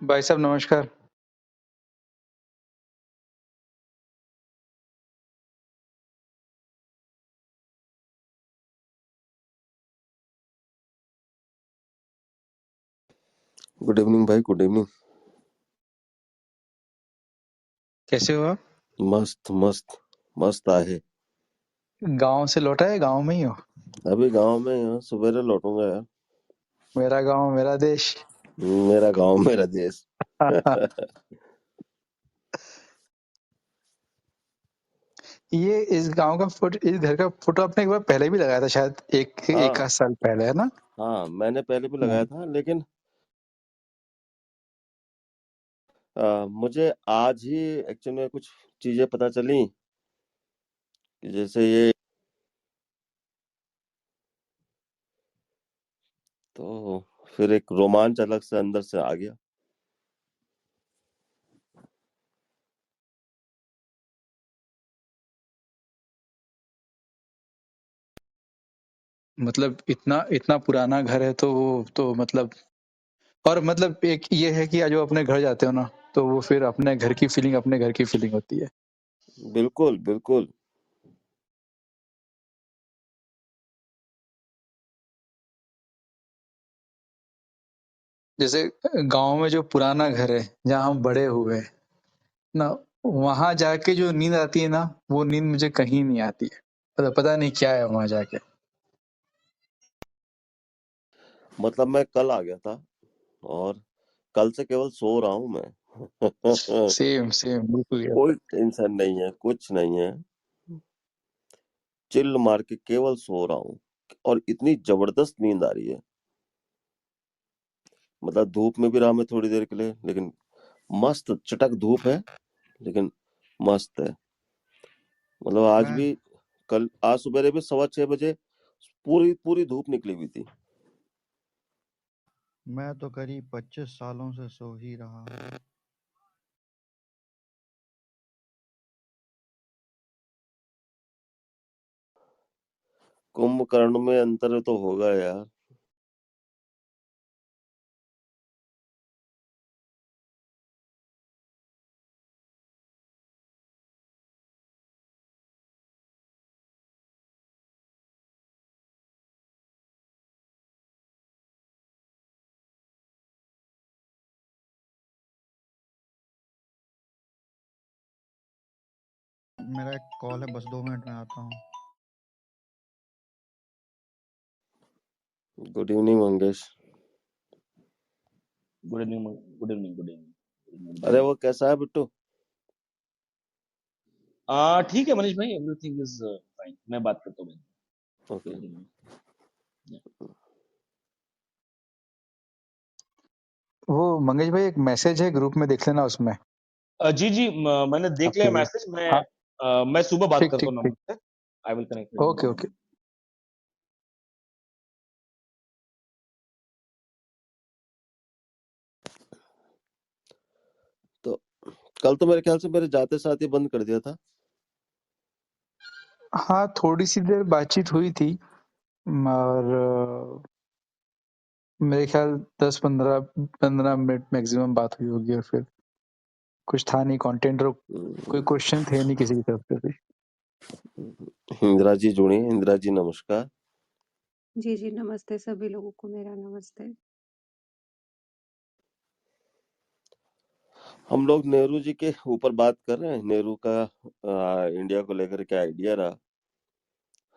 भाई साहब नमस्कार। गुड इवनिंग भाई, गुड इवनिंग। कैसे हो आप? मस्त मस्त मस्त आहे। गांव से लौटा है? गांव में ही हो? अभी गांव में ही हूँ, सवेरे लौटूंगा यार। मेरा गांव मेरा देश। मेरा गांव मेरा देश। ये इस गांव का फोटो, इस घर का फोटो आपने एक बार पहले भी लगाया था शायद, एक हाँ आध साल पहले, है ना? हाँ, मैंने पहले भी लगाया था, लेकिन मुझे आज ही एक्चुअली में कुछ चीजें पता चली कि जैसे ये, तो फिर एक रोमांच अलग से अंदर से आ गया। मतलब इतना इतना पुराना घर है तो वो तो मतलब, और मतलब एक ये है कि जो अपने घर जाते हो ना, तो वो फिर अपने घर की फीलिंग, अपने घर की फीलिंग होती है। बिल्कुल बिल्कुल। जैसे गांव में जो पुराना घर है जहाँ हम बड़े हुए हैं ना, वहां जाके जो नींद आती है ना, वो नींद मुझे कहीं नहीं आती है। पता नहीं क्या है वहां जाके। मतलब मैं कल आ गया था और कल से केवल सो रहा हूँ मैं। सेम सेम बिल्कुल कोई ऐसा। टेंशन नहीं है, कुछ नहीं है। चिल मार के केवल सो रहा हूँ और इतनी जबरदस्त नींद आ रही है। मतलब धूप में भी रहा मैं थोड़ी देर के लिए, लेकिन मस्त चटक धूप है, लेकिन मस्त है। मतलब आज मैं भी, कल आज सुबह भी 6:15 बजे पूरी पूरी धूप निकली हुई थी। मैं तो करीब 25 सालों से सो ही रहा हूँ। कुंभकर्ण में अंतर तो होगा यार। मेरा एक कॉल है, बस 2 मिनट में आता हूँ। Good evening Mangesh. Good evening, good evening, good evening. अरे वो कैसा है बिट्टू? ठीक है मनीष भाई, एवरीथिंग इज फाइन। मैं बात करता हूँ। ओके। वो मंगेश भाई, एक मैसेज है ग्रुप में, देख लेना उसमें जी जी, मैंने देख लिया आपके लिए। मैसेज। हाँ, मैं सुबह बात ठीक करता ठीक हूँ ठीक। नंबर से। I will connect in the okay okay. Morning. तो कल तो मेरे ख्याल से मेरे जाते साथ ही बंद कर दिया था। हाँ, थोड़ी सी देर बातचीत हुई थी, और मेरे ख्याल 10-15 मिनट मैक्सिमम बात हुई होगी, और फिर कुछ था नहीं कंटेंट, और कोई क्वेश्चन थे नहीं किसी की तरफ से भी। इंदिरा जी जुड़ी हैं। इंदिरा जी नमस्कार। जी, जी, नमस्ते सभी लोगों को, मेरा नमस्ते। हम लोग नेहरू जी के ऊपर बात कर रहे हैं। नेहरू का इंडिया को लेकर क्या आइडिया रहा।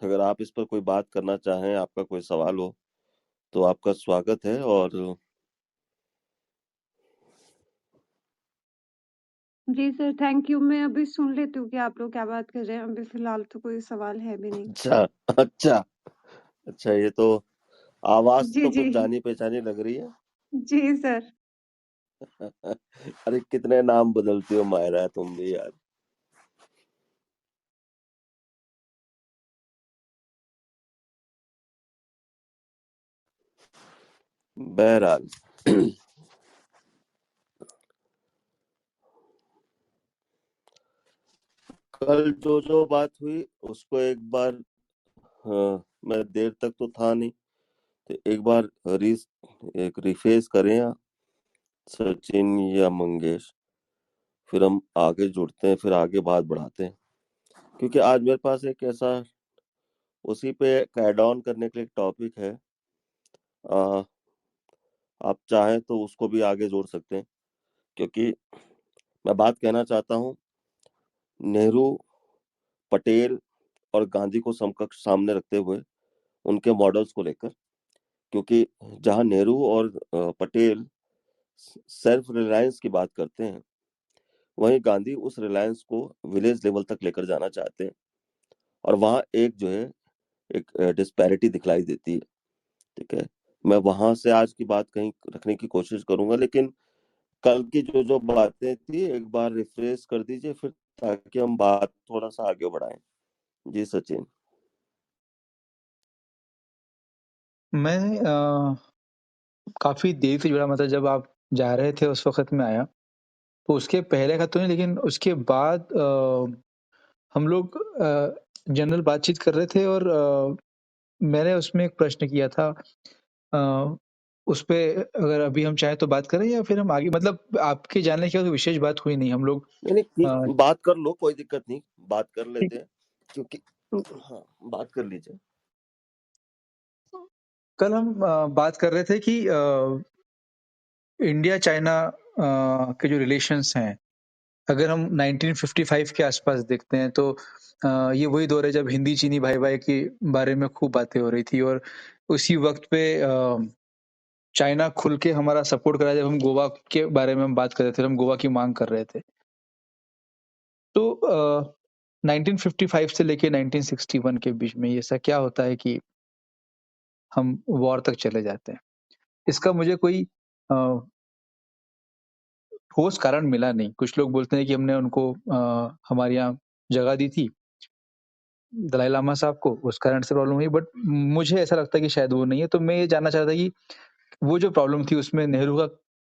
अगर आप इस पर कोई बात करना चाहें, आपका कोई सवाल हो, तो आपका स्वागत है। और जी सर, थैंक यू। मैं अभी सुन लेती हूँ कि आप लोग क्या बात कर रहे हैं। अभी फिलहाल तो कोई सवाल है भी नहीं। अच्छा अच्छा अच्छा, ये तो आवाज जी, तो जी। कुछ जानी पहचानी लग रही है। जी सर। अरे कितने नाम बदलती हो मायरा तुम भी यार। बहरहाल, कल जो बात हुई उसको एक बार, मैं देर तक तो था नहीं, तो एक बार एक रिफेस करें आप। सचिन या मंगेश, फिर हम आगे जुड़ते हैं, फिर आगे बात बढ़ाते हैं, क्योंकि आज मेरे पास एक ऐसा उसी पे ऐड ऑन करने के लिए एक टॉपिक है। आ, आप चाहें तो उसको भी आगे जोड़ सकते हैं, क्योंकि मैं बात कहना चाहता हूँ नेहरू, पटेल और गांधी को समकक्ष सामने रखते हुए उनके मॉडल्स को लेकर, क्योंकि जहां नेहरू और पटेल सेल्फ रिलायंस की बात करते हैं, वहीं गांधी उस रिलायंस को विलेज लेवल तक लेकर जाना चाहते हैं, और वहां एक जो है एक डिस्पैरिटी दिखलाई देती है। ठीक है, मैं वहां से आज की बात कहीं रखने की कोशिश करूंगा, लेकिन कल की जो जो बातें थी एक बार रिफ्रेश कर दीजिए फिर, ताकि हम बात थोड़ा सा आगे बढ़ाएं। जी सचिन। मैं काफी देर से जुड़ा, मतलब जब आप जा रहे थे उस वक्त में आया, तो उसके पहले का तो नहीं, लेकिन उसके बाद हम लोग जनरल बातचीत कर रहे थे, और मैंने उसमें एक प्रश्न किया था। अ, उस पे अगर अभी हम चाहें तो बात करें, या फिर हम आगे, मतलब आपके जानने के बाद विशेष बात हुई नहीं, हम लोग नहीं नहीं, अ, ठीक, बात कर लो, कोई दिक्कत नहीं, बात कर ठीक। लेते हैं, क्योंकि हाँ, बात कर लीजिए। कल हम बात कर रहे थे कि इंडिया चाइना के जो रिलेशंस हैं, अगर हम 1955 के आसपास देखते हैं, तो ये वही दौर है जब हिंदी चीनी भाई भाई के बारे में खूब बातें हो रही थी, और उसी वक्त पे चाइना खुल के हमारा सपोर्ट करा जब हम गोवा के बारे में हम बात कर रहे थे, हम गोवा की मांग कर रहे थे। तो 1955 से लेके 1961 के बीच में ऐसा क्या होता है कि हम वॉर तक चले जाते हैं? इसका मुझे कोई अ, ठोस कारण मिला नहीं। कुछ लोग बोलते हैं कि हमने उनको हमारे यहाँ जगह दी थी, दलाई लामा साहब को, उस कारण से प्रॉब्लम हुई, बट मुझे ऐसा लगता है कि शायद वो नहीं है। तो मैं ये जानना चाहता था कि वो जो प्रॉब्लम थी उसमें नेहरू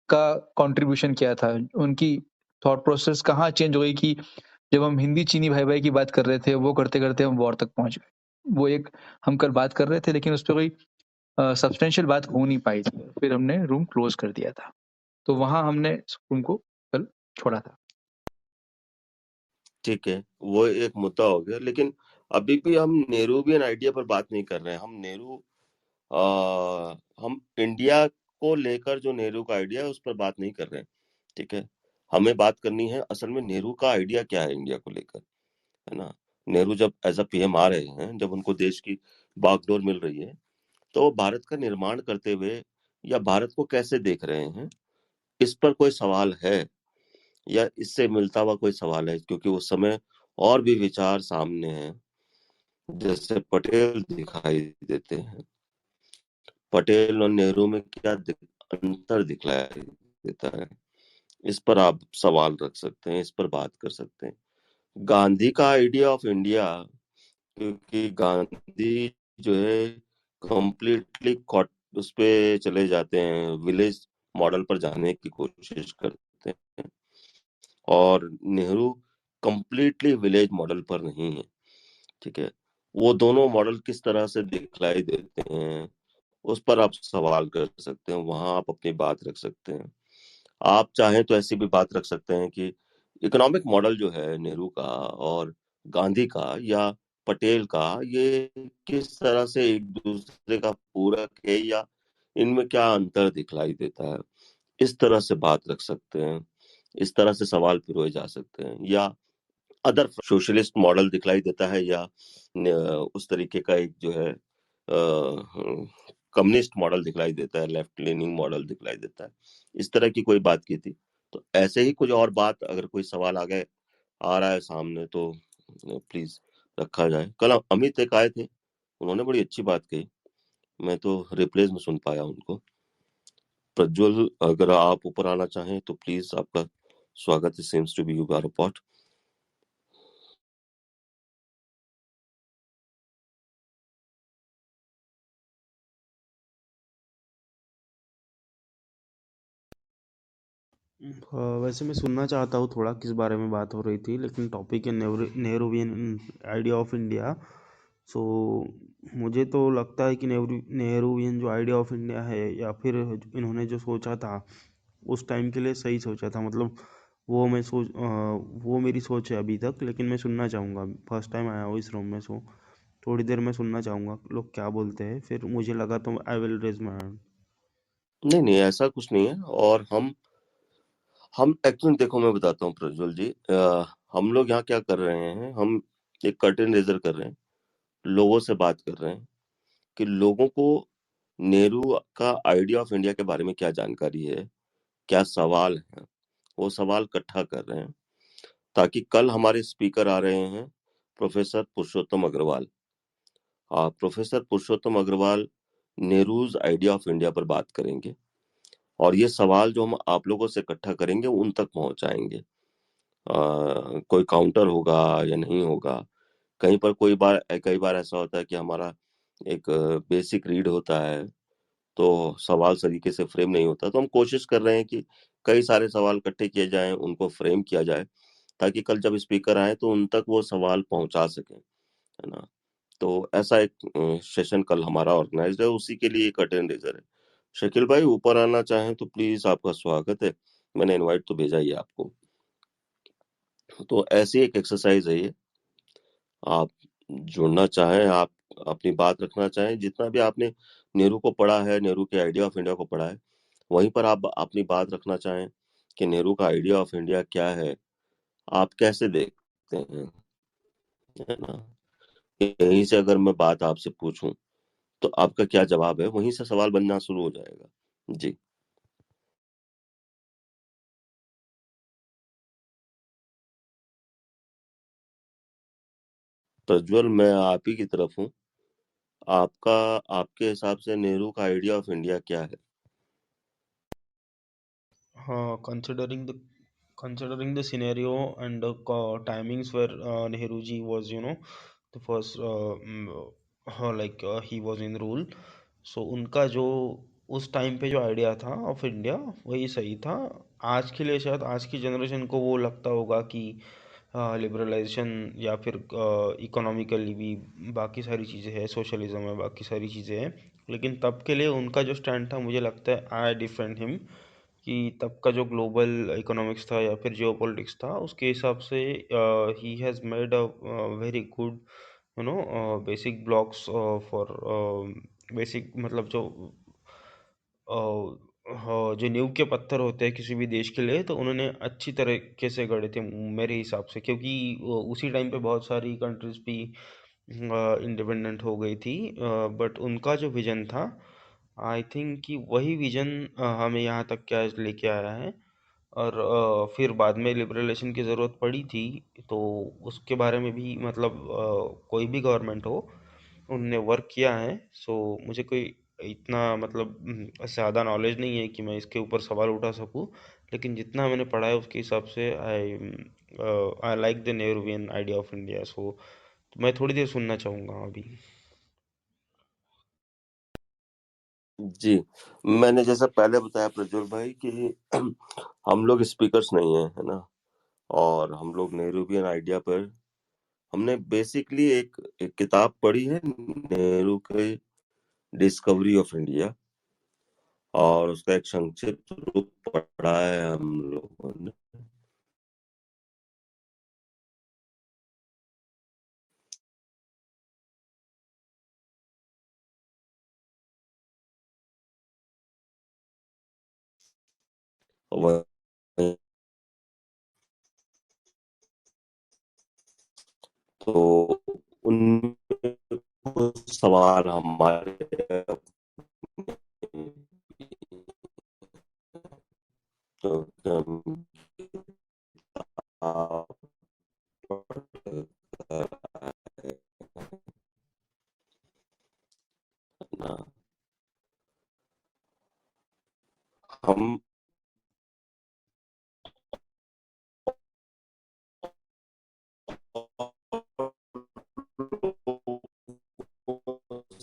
का कंट्रीब्यूशन क्या था? उनकी थॉट प्रोसेस कहाँ चेंज हो गई कि जब हम हिंदी चीनी भाई भाई की बात कर रहे थे, वो करते करते हम वॉर तक पहुंच गए। वो एक हम कल बात कर रहे थे, लेकिन उस पर कोई सब्सटेंशियल बात हो नहीं पाई थी, फिर हमने रूम क्लोज कर दिया था। तो वहां हमने रूम को कल छोड़ा था। ठीक है, वो एक मुद्दा हो गया, लेकिन अभी भी हम नेहरूवियन आइडिया पर बात नहीं कर रहे हैं। हम इंडिया को लेकर जो नेहरू का आइडिया है उस पर बात नहीं कर रहे हैं। ठीक है, हमें बात करनी है असल में नेहरू का आइडिया क्या है इंडिया को लेकर, है ना। नेहरू जब एज अ पीएम आ रहे हैं, जब उनको देश की बागडोर मिल रही है, तो वो भारत का निर्माण करते हुए या भारत को कैसे देख रहे हैं, इस पर कोई सवाल है, या इससे मिलता हुआ कोई सवाल है? क्योंकि उस समय और भी विचार सामने हैं, जैसे पटेल दिखाई देते हैं। पटेल और नेहरू में क्या अंतर दिखलाई देता है, इस पर आप सवाल रख सकते हैं, इस पर बात कर सकते हैं। गांधी का आइडिया ऑफ इंडिया, क्योंकि गांधी जो है कंप्लीटली उस पे चले जाते हैं, विलेज मॉडल पर जाने की कोशिश करते हैं, और नेहरू कंप्लीटली विलेज मॉडल पर नहीं है। ठीक है, वो दोनों मॉडल किस तरह से दिखलाई देते हैं, उस पर आप सवाल कर सकते हैं, वहां आप अपनी बात रख सकते हैं। आप चाहें तो ऐसी भी बात रख सकते हैं कि इकोनॉमिक मॉडल जो है नेहरू का और गांधी का या पटेल का, ये किस तरह से एक दूसरे का पूरक है, या इनमें क्या अंतर दिखलाई देता है, इस तरह से बात रख सकते हैं। इस तरह से सवाल पिरोए जा सकते हैं। या अदर सोशलिस्ट मॉडल दिखलाई देता है, या उस तरीके का एक जो है कम्युनिस्ट मॉडल दिखलाई देता है, लेफ्ट लीनिंग मॉडल दिखलाई देता है, इस तरह की कोई बात की थी। तो ऐसे ही कुछ और बात, अगर कोई सवाल आगे आ रहा है सामने, तो प्लीज रखा जाए। कल अमित एक आए थे, उन्होंने बड़ी अच्छी बात कही, मैं तो रिप्लेस में सुन पाया उनको। प्रज्वल, अगर आप ऊपर आना चाहें तो प्लीज, आपका स्वागत है। Seems to be you are a pot. वैसे मैं सुनना चाहता हूँ थोड़ा किस बारे में बात हो रही थी, लेकिन टॉपिक है नेहरूवियन आइडिया ऑफ इंडिया। सो मुझे तो लगता है कि नेहरूवियन जो आइडिया ऑफ इंडिया है, या फिर इन्होंने जो सोचा था, उस टाइम के लिए सही सोचा था। मतलब वो मैं वो मेरी सोच है अभी तक, लेकिन मैं सुनना चाहूँगा। फर्स्ट टाइम आया हूँ इस रूम में, सो थोड़ी देर में सुनना चाहूँगा लोग क्या बोलते हैं, फिर मुझे लगा तो I will raise my hand. नहीं नहीं, ऐसा कुछ नहीं है। और हम एक्चुअली, देखो मैं बताता हूँ प्रज्वल जी, हम लोग यहाँ क्या कर रहे हैं, हम एक कर्टेन रेजर कर रहे हैं, लोगों से बात कर रहे हैं कि लोगों को नेहरू का आइडिया ऑफ इंडिया के बारे में क्या जानकारी है, क्या सवाल है, वो सवाल इकट्ठा कर रहे हैं, ताकि कल हमारे स्पीकर आ रहे हैं professor Purushottam Agrawal. Professor Purushottam Agrawal Nehru's idea of India पर बात करेंगे, और ये सवाल जो हम आप लोगों से इकट्ठा करेंगे उन तक पहुंचाएंगे। कोई काउंटर होगा या नहीं होगा, कहीं पर कई बार ऐसा होता है कि हमारा एक बेसिक रीड होता है, तो सवाल सलीके से फ्रेम नहीं होता, तो हम कोशिश कर रहे हैं कि कई सारे सवाल इकट्ठे किए जाएं, उनको फ्रेम किया जाए, ताकि कल जब स्पीकर आए तो उन तक वो सवाल पहुंचा सकें, है ना। तो ऐसा एक सेशन कल हमारा ऑर्गेनाइज्ड है, उसी के लिए कर्टेन रेजर है। शकील भाई ऊपर आना चाहें तो प्लीज, आपका स्वागत है। मैंने इनवाइट तो भेजा ही है आपको। तो ऐसी एक एक्सरसाइज है ये। आप जुड़ना चाहें, आप अपनी बात रखना चाहें, जितना भी आपने नेहरू को पढ़ा है, नेहरू के आइडिया ऑफ इंडिया को पढ़ा है, वहीं पर आप अपनी बात रखना चाहें कि नेहरू का आइडिया ऑफ इंडिया क्या है, आप कैसे देखते हैं, है ना। यहीं से अगर मैं बात आपसे पूछूं तो आपका क्या जवाब है, वहीं से सवाल बनना शुरू हो जाएगा। जी प्रज्वल, मैं आप ही की तरफ हूँ। आपका आपके हिसाब से नेहरू का आइडिया ऑफ इंडिया क्या है? Considering the scenario and the timings where Nehru ji was, the first he was in rule, so उनका जो उस टाइम पे जो आइडिया था ऑफ इंडिया वही सही था। आज के लिए शायद आज की जनरेशन को वो लगता होगा कि लिबरलाइजेशन या फिर इकोनॉमिकली भी बाकी सारी चीज़ें हैं, सोशलिज्म है, बाकी सारी चीज़ें हैं, लेकिन तब के लिए उनका जो स्टैंड था, मुझे लगता है आई डिफरेंट हिम, कि तब का जो ग्लोबल इकोनॉमिक्स था या फिर जियोपॉलिटिक्स था, उसके हिसाब से he has made a very good basic blocks for basic, मतलब जो नींव के पत्थर होते हैं किसी भी देश के लिए, तो उन्होंने अच्छी तरीके से गढ़े थे मेरे हिसाब से, क्योंकि उसी टाइम पे बहुत सारी कंट्रीज भी इंडिपेंडेंट हो गई थी, बट उनका जो विजन था, आई थिंक कि वही विजन हमें यहाँ तक क्या लेके आया है। और फिर बाद में लिबरलाइजेशन की ज़रूरत पड़ी थी, तो उसके बारे में भी, मतलब कोई भी गवर्नमेंट हो, उनने वर्क किया है। सो मुझे कोई इतना, मतलब ज़्यादा नॉलेज नहीं है कि मैं इसके ऊपर सवाल उठा सकूं, लेकिन जितना मैंने पढ़ा है उसके हिसाब से I like the Nehruvian idea of India. So मैं थोड़ी देर सुनना चाहूँगा अभी। जी, मैंने जैसा पहले बताया प्रज्वल भाई कि हम लोग स्पीकर्स नहीं हैं, है ना। और हम लोग नेहरूवियन आइडिया पर हमने बेसिकली एक किताब पढ़ी है, नेहरू के डिस्कवरी ऑफ इंडिया, और उसका एक संक्षिप्त रूप पढ़ा है हम लोगों ने। वह- तो उनमें कुछ सवाल हमारे तो हम आप ना, हम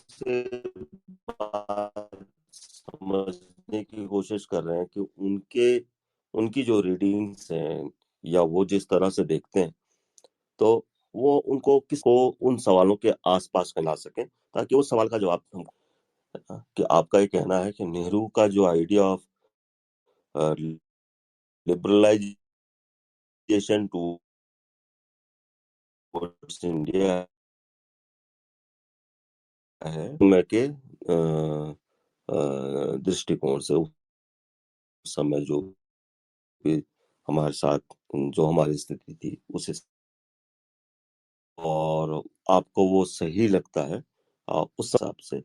से बात समझने की कोशिश कर रहे हैं कि उनकी जो रीडिंग्स हैं या वो जिस तरह से देखते हैं, तो वो उनको किसको उन सवालों के आसपास में ला सकें, ताकि वो सवाल का जवाब हमको, है ना। कि आपका ये कहना है कि नेहरू का जो idea of liberalisation towards India है मैं के दृष्टिकोण से उस समय जो भी हमारे साथ जो हमारी स्थिति थी उस और आपको वो सही लगता है, आप उस हिसाब से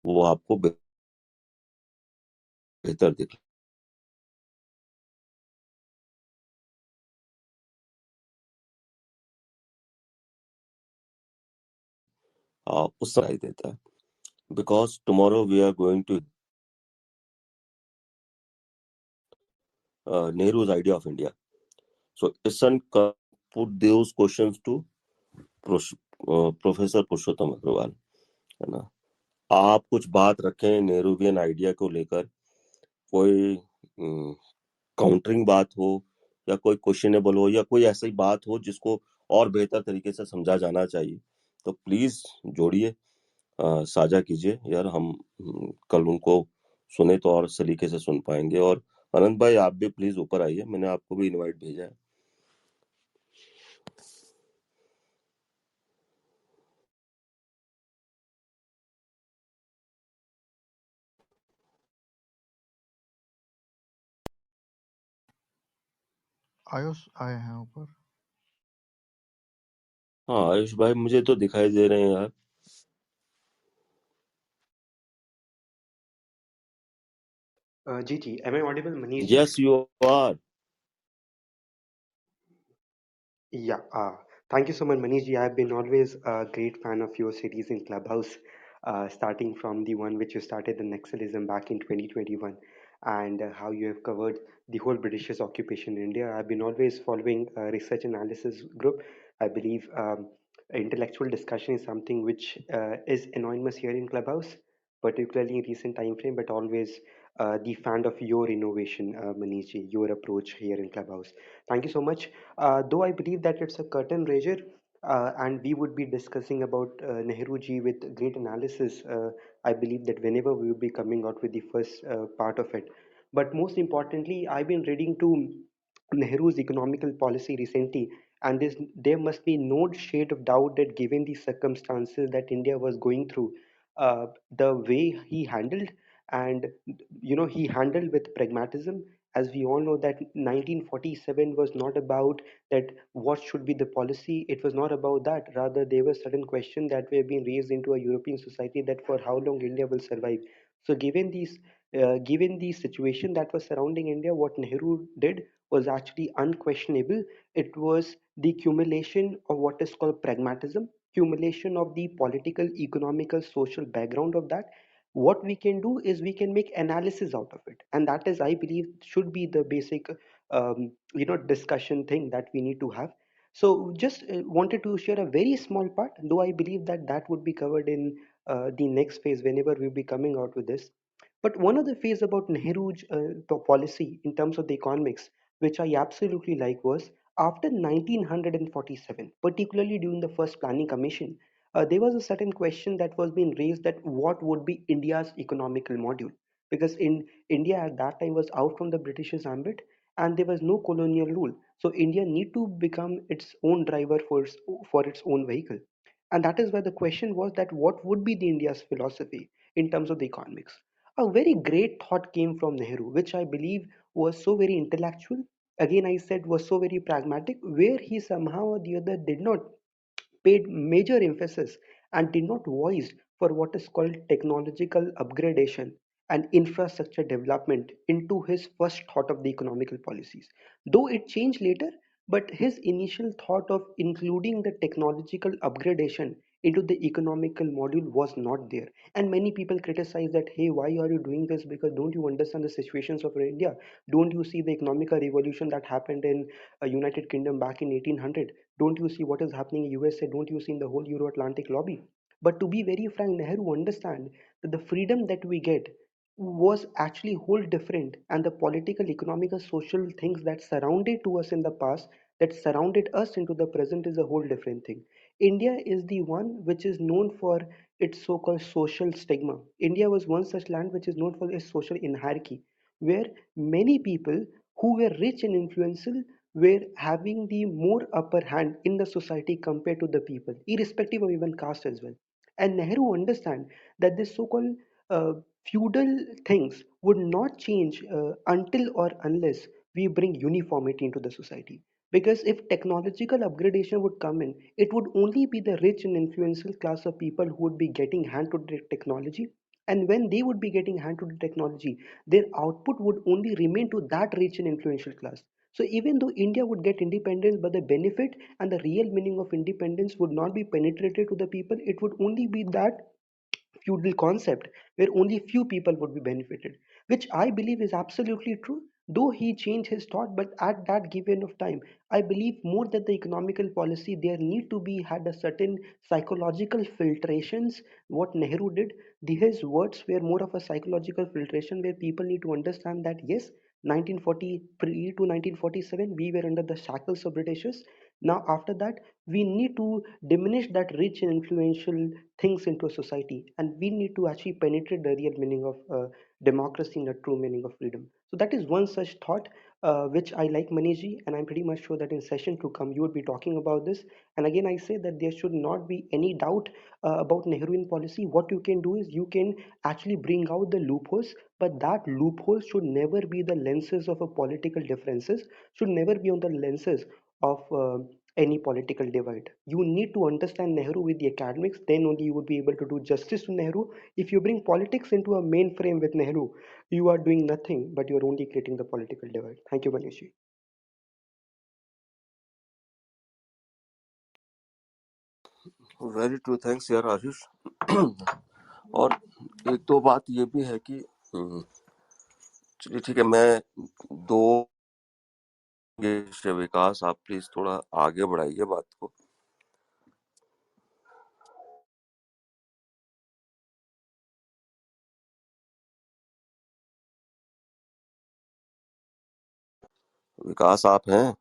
वो आपको बेहतर दिखे। उस राय देता है because tomorrow we are going to Nehru's idea of India. So Ishan put those questions to professor Purushottam Agrawal, है ना। आप कुछ बात रखें नेहरूवियन आइडिया को लेकर, कोई काउंटरिंग बात हो या कोई क्वेश्चनेबल हो या कोई ऐसी बात हो जिसको और बेहतर तरीके से समझा जाना चाहिए, तो प्लीज जोड़िए, साझा कीजिए यार। हम कल उनको सुने तो और सलीके से सुन पाएंगे। और अनंत भाई आप भी प्लीज ऊपर आइए, मैंने आपको भी इनवाइट भेजा है। आयुष आए हैं ऊपर। हाँ आयुष भाई मुझे तो दिखाई दे रहे हैं यार। जी, am I audible, Manish ji? Yes you are. Yeah, thank you so much, Manish ji. I've been always a great fan of your series in Clubhouse, starting from the one which you started, the Naxalism, back in 2021, and how you have covered the whole British's occupation in India. I've been always following research analysis group. I believe intellectual discussion is something which is anonymous here in Clubhouse, particularly in recent time frame, but always the fan of your innovation, Manish ji, your approach here in Clubhouse. Thank you so much. Though I believe that it's a curtain raiser, and we would be discussing about Nehru ji with great analysis. I believe that whenever we will be coming out with the first part of it. But most importantly, I've been reading to Nehru's economical policy recently, and there must be no shade of doubt that given the circumstances that India was going through, the way he handled, and he handled with pragmatism. As we all know that 1947 was not about that what should be the policy. It was not about that. Rather, there were certain questions that were being raised into a European society that for how long India will survive. So given the situation that was surrounding India, what Nehru did was actually unquestionable. It was the accumulation of what is called pragmatism, accumulation of the political, economical, social background of that. What we can do is we can make analysis out of it, and that is, I believe, should be the basic discussion thing that we need to have. So just wanted to share a very small part, though I believe that that would be covered in the next phase whenever we'll be coming out with this. But one of the phase about Nehru's policy in terms of the economics, which I absolutely like, was after 1947, particularly during the first planning commission, there was a certain question that was being raised that what would be India's economical module, because in India at that time was out from the British's ambit and there was no colonial rule, so India need to become its own driver for its own vehicle. And that is where the question was that what would be the India's philosophy in terms of the economics. A very great thought came from Nehru, which I believe was so very intellectual, again I said was so very pragmatic, where he somehow or the other did not paid major emphasis and did not voice for what is called technological upgradation and infrastructure development into his first thought of the economical policies. Though it changed later, but his initial thought of including the technological upgradation into the economical module was not there. And many people criticize that, hey, why are you doing this? Because don't you understand the situations of India? Don't you see the economical revolution that happened in United Kingdom back in 1800? Don't you see what is happening in USA? Don't you see in the whole Euro-Atlantic lobby? But to be very frank, Nehru understand that the freedom that we get was actually whole different, and the political, economical, social things that surrounded to us in the past, that surrounded us into the present, is a whole different thing. India is the one which is known for its so-called social stigma. India was one such land which is known for its social hierarchy, where many people who were rich and influential were having the more upper hand in the society compared to the people, irrespective of even caste as well. And Nehru understand that this so-called feudal things would not change until or unless we bring uniformity into the society. Because if technological upgradation would come in, it would only be the rich and influential class of people who would be getting hand to the technology. And when they would be getting hand to the technology, their output would only remain to that rich and influential class. So even though India would get independence, but the benefit and the real meaning of independence would not be penetrated to the people, it would only be that feudal concept where only few people would be benefited, which I believe is absolutely true. Though he changed his thought, but at that given of time, I believe more that the economical policy there need to be had a certain psychological filtrations. What Nehru did, his words were more of a psychological filtration where people need to understand that yes, 1943 to 1947 we were under the shackles of Britishers. Now after that we need to diminish that rich and influential things into a society, and we need to actually penetrate the real meaning of democracy and the true meaning of freedom. So that is one such thought which I like, Maniji, and I'm pretty much sure that in session to come you would be talking about this. And again I say that there should not be any doubt about Nehruvian policy. What you can do is you can actually bring out the loopholes, but that loophole should never be the lenses of a political differences, should never be on the lenses of any political divide. You need to understand Nehru with the academics, then only you would be able to do justice to Nehru. If you bring politics into a mainframe with Nehru, you are doing nothing, but you're only creating the political divide. Thank you, Manishi. Very true, thanks यार आशीष। और एक तो बात ये भी है कि चलिए ठीक है, मैं दो विकास आप प्लीज थोड़ा आगे बढ़ाइए बात को। विकास आप हैं?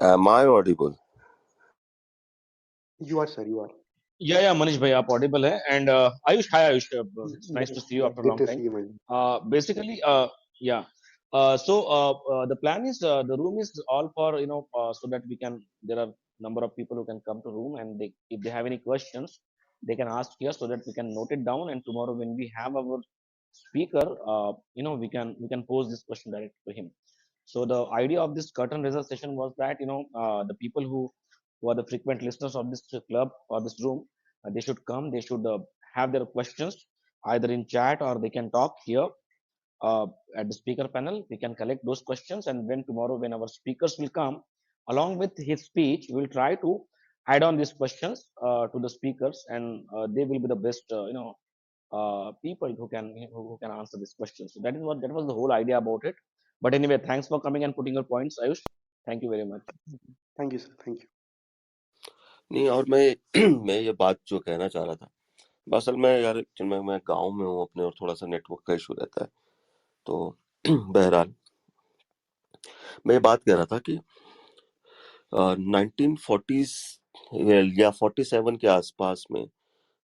Am I audible? You are, sir, you are. Yeah, Manish bhai, aap audible hai. And Ayush, hi Ayush, it's nice to see you after a Good long to time. see you, Manishi. Basically, yeah. So the plan is the room is all for so that we can, there are number of people who can come to room, and they, if they have any questions they can ask here so that we can note it down, and tomorrow when we have our speaker, we can pose this question directly to him. So the idea of this curtain raiser session was that the people who are the frequent listeners of this club or this room, they should come, they should have their questions either in chat or they can talk here uh, at the speaker panel. We can collect those questions, and when tomorrow when our speakers will come along with his speech, we'll try to add on these questions to the speakers, and they will be the best people who can answer these questions. So that was the whole idea about it. But anyway, thanks for coming and putting your points, Ayush. Thank you very much. Thank you, sir. Thank you. नहीं, और मैं ये बात जो कहना चाह रहा था, असल में यार मैं गांव में हूँ अपने, और थोड़ा सा नेटवर्क का इशू रहता है, तो बहरहाल मैं ये बात कह रहा था कि 1940s या 47 के आसपास में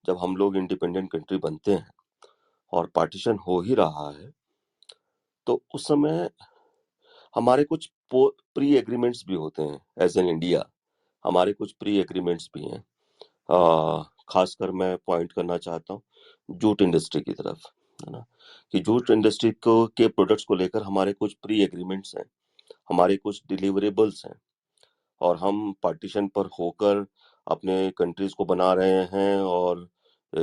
जब हम लोग इंडिपेंडेंट कंट्री बनते हैं और पार्टीशन हो ही रहा है, तो उस समय हमारे कुछ प्री एग्रीमेंट्स भी होते हैं एज एन इंडिया। हमारे कुछ प्री एग्रीमेंट्स भी हैं। खासकर मैं पॉइंट करना चाहता हूँ जूट इंडस्ट्री की तरफ, है ना, कि जूट इंडस्ट्री को के प्रोडक्ट्स को लेकर हमारे कुछ प्री एग्रीमेंट्स हैं, हमारे कुछ डिलीवरेबल्स हैं, और हम पार्टीशन पर होकर अपने कंट्रीज को बना रहे हैं और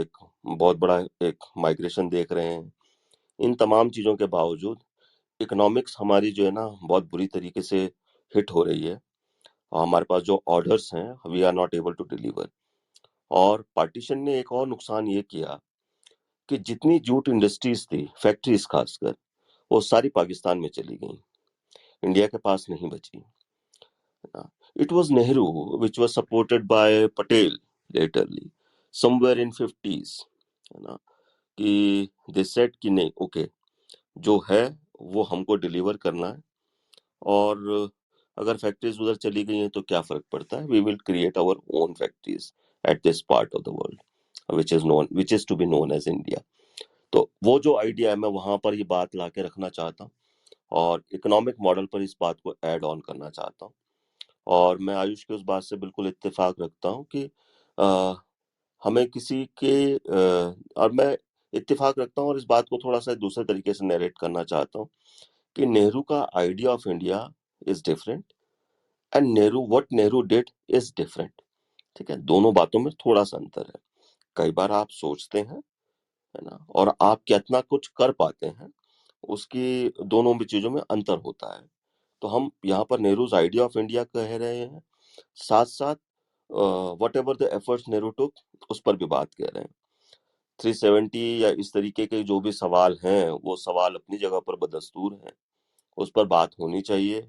एक बहुत बड़ा एक माइग्रेशन देख रहे हैं। इन तमाम चीजों के बावजूद इकोनॉमिक्स हमारी जो है ना बहुत बुरी तरीके से हिट हो रही है, और हमारे पास जो ऑर्डर्स हैं we are not able to deliver. और पार्टीशन ने एक और नुकसान ये किया कि जितनी जूट इंडस्ट्रीज थी, फैक्ट्रीज खासकर, वो सारी पाकिस्तान में चली गई, इंडिया के पास नहीं बची। It was Nehru which was supported by Patel latterly somewhere in 50s, है ना, कि दे सेड कि नहीं, ओके, जो है वो हमको डिलीवर करना है, और अगर फैक्ट्रीज उधर चली गई हैं तो क्या फर्क पड़ता है, we will create our own factories at this part of the world which is to be known as India. तो वो जो आइडिया है मैं वहां पर ये बात ला के रखना चाहता हूँ और इकोनॉमिक मॉडल पर इस बात को ऐड ऑन करना चाहता हूँ। और मैं आयुष की उस बात से बिल्कुल इत्तेफाक रखता हूँ कि अ, हमें किसी के और मैं इत्तेफाक रखता हूँ और इस बात को थोड़ा सा दूसरे तरीके से नरेट करना चाहता हूँ कि नेहरू का idea of India is different and Nehru did is different. ठीक है, दोनों बातों में थोड़ा सा अंतर है। कई बार आप सोचते हैं, है ना, और आप कितना कुछ कर पाते हैं, उसकी दोनों भी चीजों में अंतर होता है। तो हम यहाँ पर नेहरूज आइडिया ऑफ इंडिया कह रहे हैं, साथ साथ whatever the efforts Nehru took उस पर भी बात कर रहे हैं। 370 या इस तरीके के जो भी सवाल हैं वो सवाल अपनी जगह पर बदस्तूर हैं, उस पर बात होनी चाहिए,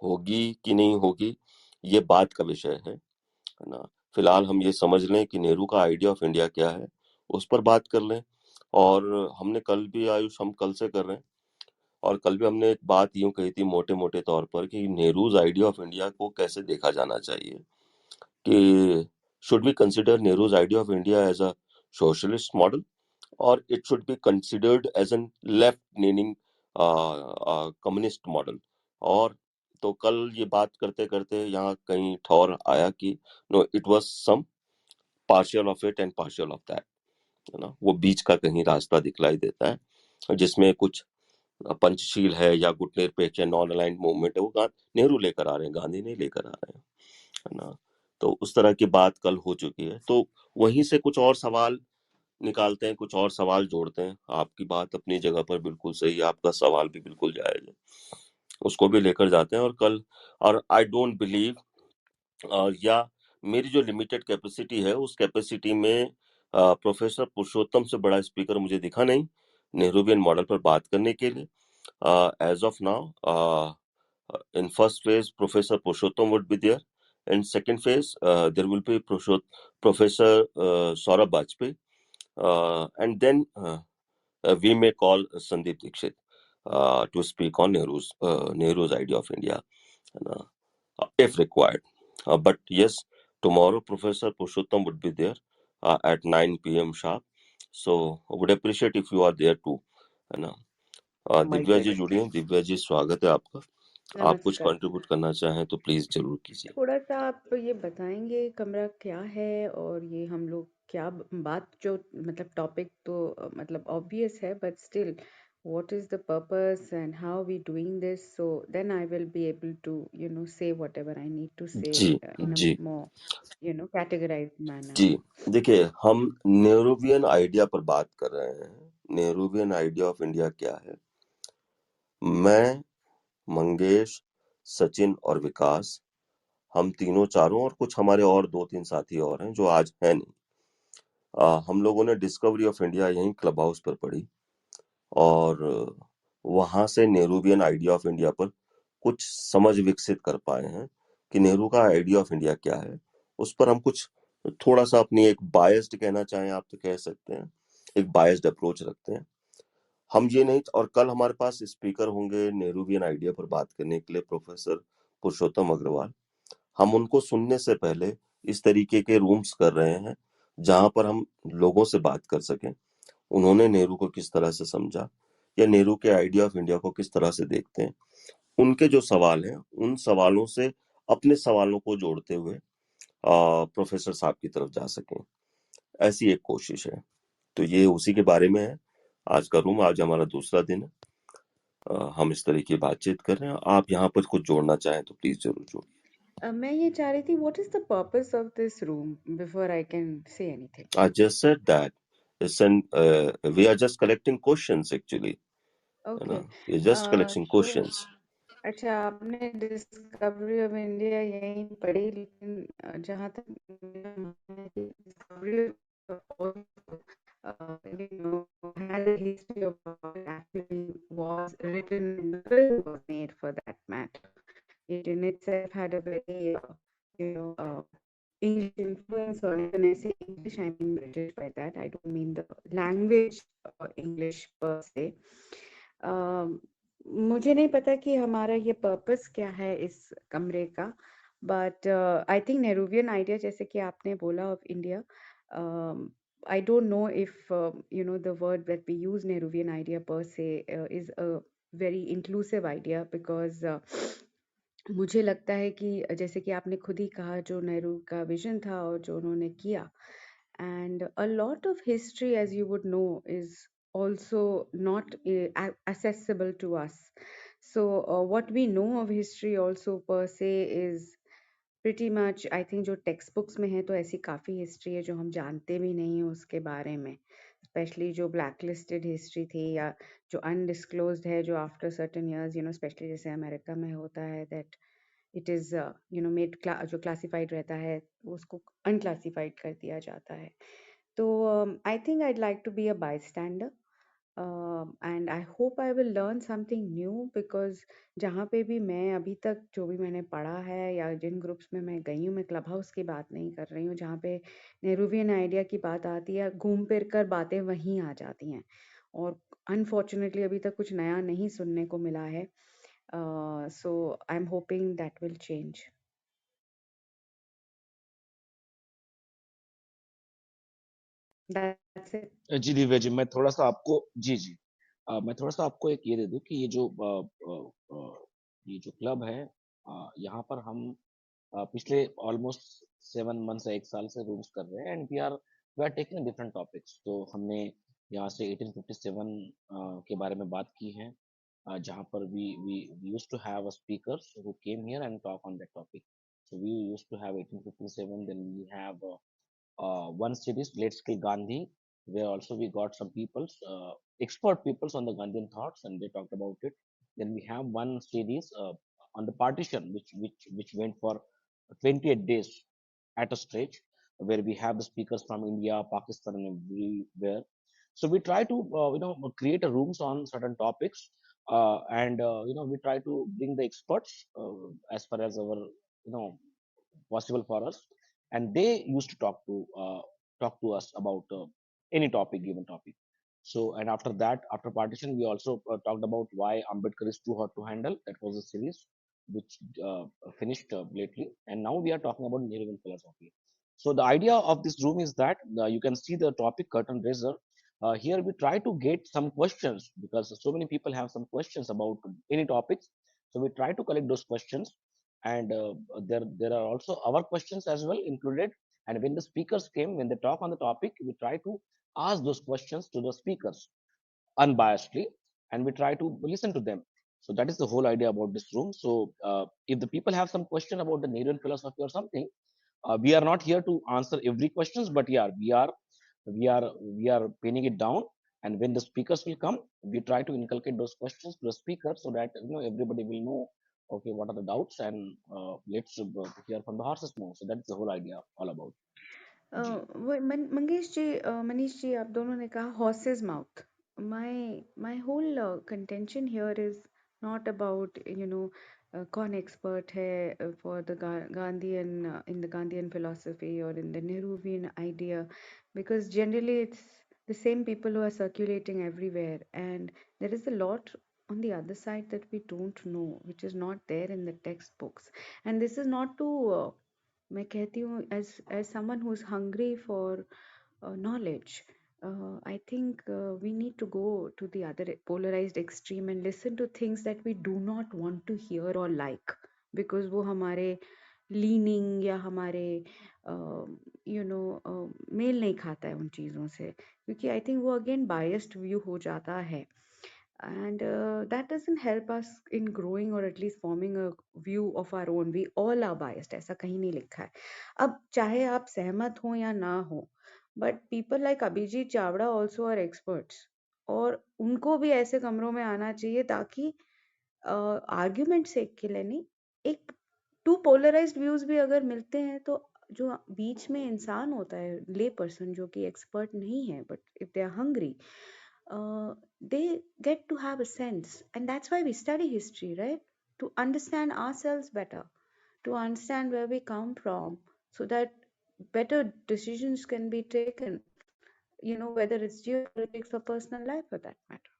होगी कि नहीं होगी ये बात का विषय है ना। फिलहाल हम ये समझ लें कि नेहरू का आइडिया ऑफ इंडिया क्या है, उस पर बात कर लें। और हमने कल भी, आयुष हम कल से कर रहे हैं, और कल भी हमने एक बात यूं कही थी मोटे मोटे तौर पर कि नेहरूज आइडिया ऑफ इंडिया को कैसे देखा जाना चाहिए, कि should we consider Nehru's idea of India as a socialist model or it should be considered as an left-leaning communist model? और तो कल ये बात करते करते यहाँ कहीं ठौर आया कि no, it was some partial of it and partial of that, है ना, वो बीच का कहीं रास्ता दिखलाई देता है जिसमें कुछ पंचशील है या गुटनिरपेक्ष या नॉन अलाइंड मूवमेंट है, वो नेहरू लेकर आ रहे हैं, गांधी नहीं लेकर आ रहे हैं, है ना। तो उस तरह की बात कल हो चुकी है, तो वहीं से कुछ और सवाल निकालते हैं, कुछ और सवाल जोड़ते हैं। आपकी बात अपनी जगह पर बिल्कुल सही है, आपका सवाल भी बिल्कुल जायज है, उसको भी लेकर जाते हैं। और कल, और आई डोंट बिलीव, या मेरी जो लिमिटेड कैपेसिटी है उस कैपेसिटी में प्रोफेसर पुरुषोत्तम से बड़ा स्पीकर मुझे दिखा नहीं नेहरूवियन मॉडल पर बात करने के लिए। As of now, in first phase Professor Purushottam would be there, and second phase there will be Professor Saurabh Bajpayee, and then we may call Sandeep Dixit to speak on Nehru's idea of India, if required. But yes, tomorrow Professor Purushottam would be there at 9 p.m. sharp, so I would appreciate if you are there too, है ना। दिव्या जी जुड़ी हैं, दिव्या जी स्वागत है आपका। आप कुछ नमस्कार। कंट्रीब्यूट करना चाहें तो प्लीज जरूर कीजिए। थोड़ा-सा आप ये बताएँगे कमरा क्या है और ये हम लोग क्या बात जो मतलब टॉपिक तो मतलब ऑब्वियस है but still what is the purpose and how we doing this so then I will be able to say whatever I need to say जी इन अ जी मोर कैटेगराइज्ड मैनर। जी, देखिए हम नेहरूवियन आइडिया पर बात कर रहे हैं। नेहरूवियन आइडिया ऑफ इंडिया क्या है? मैं, मंगेश, सचिन और विकास, हम तीनों चारों और कुछ हमारे और 2-3 साथी और हैं जो आज हैं नहीं, हम लोगों ने डिस्कवरी ऑफ इंडिया यहीं क्लब हाउस पर पढ़ी और वहां से नेहरूवियन आइडिया ऑफ इंडिया पर कुछ समझ विकसित कर पाए हैं कि नेहरू का आइडिया ऑफ इंडिया क्या है। उस पर हम कुछ थोड़ा सा अपनी एक बायस्ड कहना चाहें आप तो कह सकते हैं, एक बायस्ड अप्रोच रखते हैं। हम ये नहीं, और कल हमारे पास स्पीकर होंगे नेहरूवियन आइडिया पर बात करने के लिए प्रोफेसर पुरुषोत्तम अग्रवाल। हम उनको सुनने से पहले इस तरीके के रूम्स कर रहे हैं जहां पर हम लोगों से बात कर सकें, उन्होंने नेहरू को किस तरह से समझा या नेहरू के आइडिया ऑफ इंडिया को किस तरह से देखते हैं, उनके जो सवाल हैं उन सवालों से अपने सवालों को जोड़ते हुए प्रोफेसर साहब की तरफ जा सकें, ऐसी एक कोशिश है। तो ये उसी के बारे में है आज का रूम। आज हमारा दूसरा दिन है, हम इस तरह की बातचीत कर रहे हैं। आप यहाँ पर कुछ जोड़ना चाहें तो प्लीज जरूर जोड़िए। मैं ये चाह रही थी what is the purpose of this room before I can say anything. I just said that we are just collecting questions actually, है ना, okay we are just collecting so questions. अच्छा, आपने डिस्कवरी ऑफ इंडिया यहीं पढ़ी, लेकिन जहाँ तक discovery had a history of what actually was written in the bill was made for that matter. It in itself had a very English influence, or when I say English, I mean British by that. I don't mean the language English per se. Um, मुझे नहीं पता कि हमारा ये purpose क्या है इस कमरे का, but I think Nehruvian idea, जैसे कि आपने बोला, of India, I don't know if you know the word that we use, Nehruvian idea per se is a very inclusive idea, because मुझे लगता है कि जैसे कि आपने खुद ही कहा, जो नेहरू का विजन था और जो उन्होंने किया, and a lot of history, as you would know, is also not accessible to us. So what we know of history also per se is pretty much, I think, जो टेक्स्ट बुक्स में है तो ऐसी काफ़ी history है जो हम जानते भी नहीं हैं उसके बारे में, स्पेशली जो ब्लैक लिस्टेड हिस्ट्री थी या जो अनडिस्क्लोज्ड है, जो after certain years, you know, specially जैसे अमेरिका में होता है, that it is you know made, जो क्लासिफाइड रहता है उसको अनक्लासिफाइड कर दिया जाता है. तो I think I'd like to be a bystander, and I hope I will learn something new, because जहाँ पे भी मैं अभी तक जो भी मैंने पढ़ा है या जिन ग्रुप्स में मैं गई हूँ, मैं क्लब हाउस की बात नहीं कर रही हूँ, जहाँ पे नेहरूवियन आइडिया की बात आती है, घूम फिर कर बातें वहीं आ जाती हैं, और अनफॉर्चुनेटली अभी तक कुछ नया नहीं सुनने को मिला है. So I'm hoping that will change. That's it. जी दिव्या जी, मैं थोड़ा सा आपको जी जी मैं थोड़ा सा आपको एक ये दे दूं कि ये जो क्लब है, यहाँ पर हम पिछले ऑलमोस्ट 7 मंथ से 1 साल से रूम्स कर रहे हैं, and we are taking different topics. तो हमने यहाँ से 1857 के बारे में बात की है, जहाँ पर we used to have a speakers who came here and talk on that topic. So we used to have 1857. Then we have one series, Let's Kill Gandhi, where also we got some people's expert peoples on the Gandhian thoughts, and they talked about it. Then we have one series on the partition, which went for 28 days at a stretch, where we have the speakers from India, Pakistan, and everywhere. So we try to create a rooms on certain topics, and we try to bring the experts as far as our possible for us, and they used to talk to us about any topic, given topic. So, and after that, after partition, we also talked about why Ambedkar is too hot to handle. That was a series which finished lately, and now we are talking about Nehruvian philosophy. So the idea of this room is that you can see the topic curtain raiser. Here we try to get some questions, because so many people have some questions about any topics. So we try to collect those questions, and there are also our questions as well included. And when the speakers came, when they talk on the topic, we try to ask those questions to the speakers unbiasedly, and we try to listen to them. So that is the whole idea about this room. So if the people have some question about the Nehruvian philosophy or something, we are not here to answer every questions, but yeah, we are pinning it down. And when the speakers will come, we try to inculcate those questions to the speaker, so that everybody will know, okay, what are the doubts, and let's hear from the horse's mouth. So that's the whole idea all about. जी. मंगेश जी, मनीष जी, आप दोनों ने कहा horse's mouth. My whole contention here is not about कौन expert है for the Gandhian in the Gandhian philosophy or in the Nehruvian idea, because generally it's the same people who are circulating everywhere, and there is a lot on the other side that we don't know, which is not there in the textbooks. And this is not to मैं कहती हूँ as someone who's hungry for knowledge. I think we need to go to the other polarized extreme and listen to things that we do not want to hear or like, because वो हमारे leaning या हमारे mail नहीं खाता है उन चीज़ों से, क्योंकि I think वो again biased view हो जाता है. And that doesn't help us in growing or at least forming a view of our own. We all are biased, ऐसा कहीं नहीं लिखा है. अब चाहे आप सहमत हो या ना हो, but people like Abhijit Chavda also are experts, और उनको भी ऐसे कमरों में आना चाहिए ताकि आर्ग्यूमेंट से के लिए नहीं, एक टू पोलराइज्ड व्यूज भी अगर मिलते हैं तो जो बीच में इंसान होता है, ले पर्सन, जो कि एक्सपर्ट नहीं है, but if they are hungry, they get to have a sense. And that's why we study history, right? To understand ourselves better, to understand where we come from, so that better decisions can be taken, whether it's geopolitics or personal life for that matter.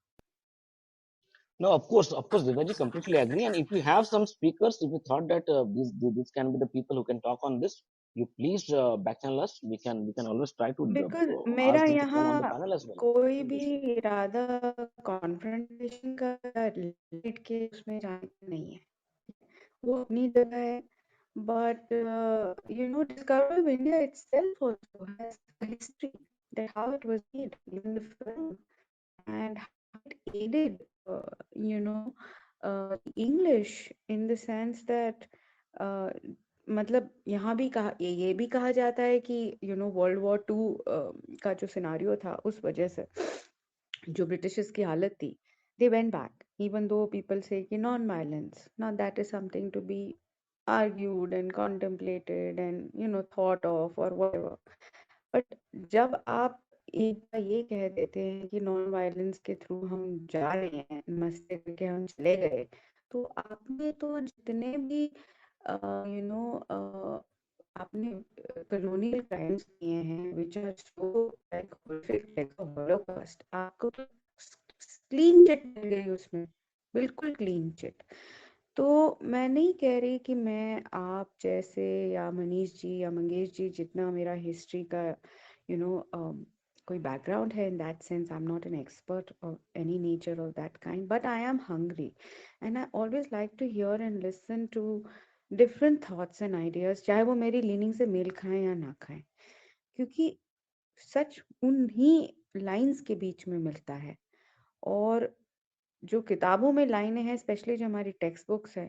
No, of course, Divyaji, completely agree. And if you have some speakers, if you thought that this can be the people who can talk on this, you please back channel us. We can always try to because मेरा ask them to come on the यहाँ panel as well. कोई No भी issue. इरादा confrontation का late के उसमें जाने का नहीं है, वो अपनी जगह है. But Discovery of India itself also has a history, that how it was made, even the film, and how it aided, English in the sense that, मतलब यहाँ भी कहा, ये भी कहा जाता है कि World War II का जो सिनारियो था, उस वजह से जो ब्रिटिशर्स की हालत थी, they went back, even though people say कि non-violence. Now that is something to be argued and contemplated and thought of or whatever. But जब आप एक बार ये कह देते हैं कि नॉन वायलेंस के थ्रू हम जा रहे हैं, मस्ती करके हम चले गए, तो आपने तो जितने भी यू नो आपने कॉलोनियल क्राइम्स किए हैं which are so like horrific, like holocaust, आपको तो क्लीन चिट मिल गई उसमें, बिल्कुल क्लीन चिट. तो मैं नहीं कह रही कि मैं आप जैसे या मनीष जी या मंगेश जी जितना मेरा हिस्ट्री का कोई बैकग्राउंड है, in that sense I'm not an expert of any nature of that kind, but I am hungry and I always like to hear and listen to different thoughts and ideas, चाहे वो मेरी leaning से mail खाएं या ना खाएं, क्योंकि सच उन्हीं लाइंस के बीच में मिलता है. और जो किताबों में लाइनें हैं, स्पेशली जो हमारी टेक्स्ट बुक्स है,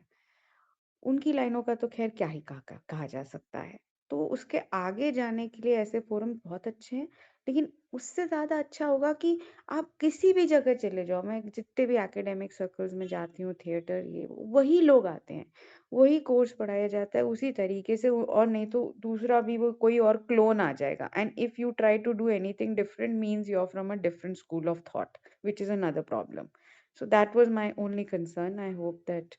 उनकी लाइनों का तो खैर क्या ही कहा जा सकता है. तो उसके आगे जाने के लिए ऐसे फोरम बहुत अच्छे हैं, लेकिन उससे ज़्यादा अच्छा होगा कि आप किसी भी जगह चले जाओ. मैं जितने भी एकेडमिक सर्कल्स में जाती हूँ, थिएटर, ये वही लोग आते हैं, वही कोर्स पढ़ाया जाता है उसी तरीके से, और नहीं तो दूसरा भी वो कोई और क्लोन आ जाएगा. And if you try to do anything different means you are from a different school of thought, which is another problem. So that was my only concern. I hope that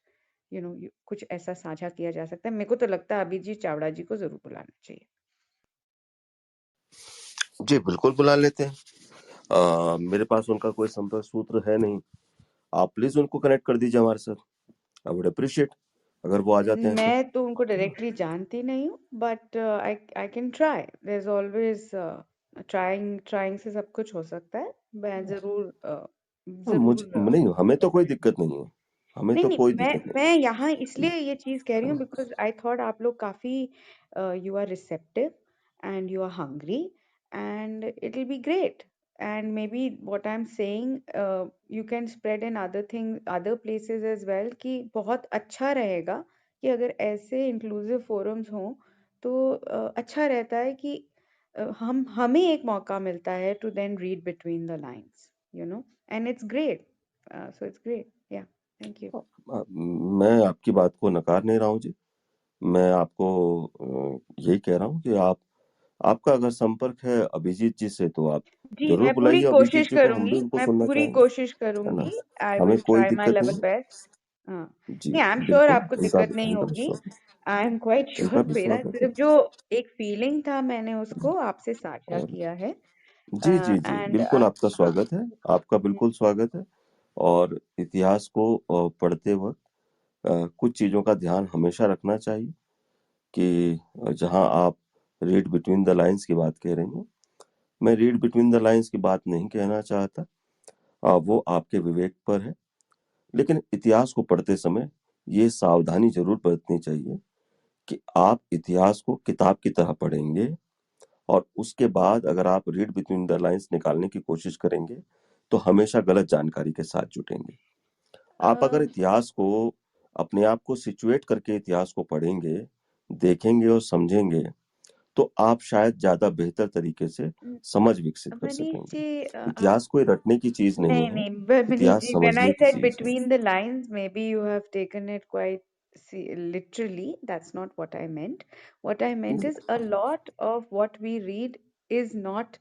कुछ ऐसा साझा किया जा सकता है. मेरे को तो लगता है अभिजीत चावड़ा जी को जरूर बुलाना चाहिए. जी बिल्कुल बुला लेते हैं. मेरे पास उनका कोई संपर्क सूत्र है नहीं, आप प्लीज उनको कनेक्ट कर दीजिए हमारे साथ. आई वुड अप्रिशिएट अगर वो आ जाते हैं तो. मैं तो उनको डायरेक्टली जानती नहीं हूँ, but I can try. There is always trying से सब कुछ हो सकता है. मैं जरूर मुझे जरूर नहीं, हमें तो कोई दिक्कत नहीं है, हमें नहीं तो नहीं कोई मैं दिक्कत नहीं मैं यहाँ इसलिए ये चीज कह रही है. हूँ बिकॉज आई थॉट आप लोग काफी you are receptive and you are hungry and it will be great. And maybe what I am saying you can spread in other places as well, कि बहुत अच्छा रहेगा कि अगर ऐसे इंक्लूसिव फोरम्स हों तो अच्छा रहता है कि हमें एक मौका मिलता है to then read between the lines, and it's great. So it's great. Yeah, thank you. मैं आपकी बात को नकार नहीं रहा हूँ जी. मैं आपको यही कह रहा हूँ कि आपका अगर संपर्क है अभिजीत जी से, तो आप जी, जरूर मैं पूरी बुलाइए कोशिश अभिजीत जी को, हम भी करूंगी, उनको मैं सुनना पूरी चाहेंगे, कोशिश है ना. करूंगी. आई हमें विल कोई ट्राई माय दिक्कत लेवल नहीं है बेस्ट. हाँ, जी. नहीं, आई एम श्योर बिल्कुल, आपको उनका दिक्कत नहीं उनका भी होगी. स्वागत, आई एम क्वाइट उनका श्योर. भी मेरा स्वागत है. सिर्फ जो एक फीलिंग था, मैंने उसको आपसे साझा और किया है. जी जी जी, एंड बिल्कुल आपका हाँ. स्वागत है, आपका बिल्कुल स्वागत है. और इतिहास को पढ़ते वक्त कुछ चीजों का ध्यान हमेशा रखना चाहिए कि जहां आप रीड बिटवीन द लाइंस की बात कह रही हैं, मैं रीड बिटवीन द लाइंस की बात नहीं कहना चाहता. वो आपके विवेक पर है, लेकिन इतिहास को पढ़ते समय ये सावधानी जरूर बरतनी चाहिए कि आप इतिहास को किताब की तरह पढ़ेंगे, और उसके बाद अगर आप रीड बिटवीन द लाइंस निकालने की कोशिश करेंगे तो हमेशा गलत जानकारी के साथ जुटेंगे. आप अगर इतिहास को अपने आप को सिचुएट करके इतिहास को पढ़ेंगे, देखेंगे और समझेंगे, तो आप शायद ज्यादा बेहतर तरीके से समझ विकसित कर मनीष सकेंगे. जी, इतिहास कोई रटने की चीज नहीं नहीं है, नहीं, but Manish इतिहास ji, when I समझने की said चीज है. between the lines, maybe you have taken it quite literally. That's not what I meant. What I meant is a lot of what we read is not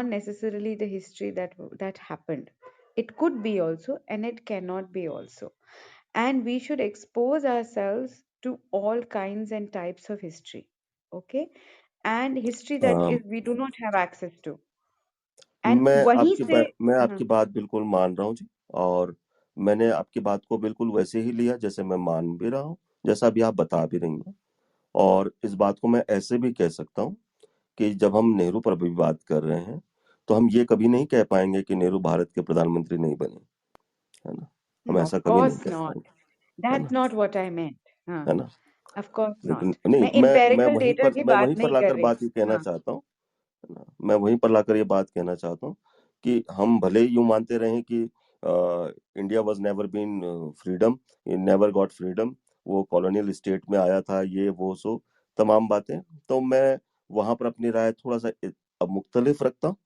necessarily the history that happened. It could be also, and it cannot be also. And we should expose ourselves to all kinds and types of history. Okay? And history that a, is we do not have access to. And वहीं से मैं हाँ. आपकी बात बिल्कुल मान रहा हूँ जी. और मैंने आपकी बात को बिल्कुल वैसे ही लिया जैसे मैं मान भी रहा हूँ, जैसा अभी आप बता भी रही हैं। और इस बात को मैं ऐसे भी कह सकता हूँ कि जब हम नेहरू पर भी बात कर रहे हैं, तो हम ये कभी नहीं कह पाएंगे कि नेहरू भारत के प्रधानमंत्री नहीं बने, है ना? हम No, ऐसा of कभी नहीं course कह not. पाएंगे, है That's ना? not what I meant. हाँ, है ना? of course लेकिन not. नहीं, मैं मैं empirical data की मैं बात वहीं पर नहीं कर लाकर रही. बात ये कहना हाँ, चाहता हूँ, है ना? मैं वहीं पर लाकर ये बात कहना चाहता हूँ कि हम भले ही यूं मानते रहे कि India was never been freedom, never got freedom, वो कॉलोनियल स्टेट में आया था, ये वो सो तमाम बातें, तो मैं वहां पर अपनी राय थोड़ा सा अब मुख्तलिफ रखता हूँ।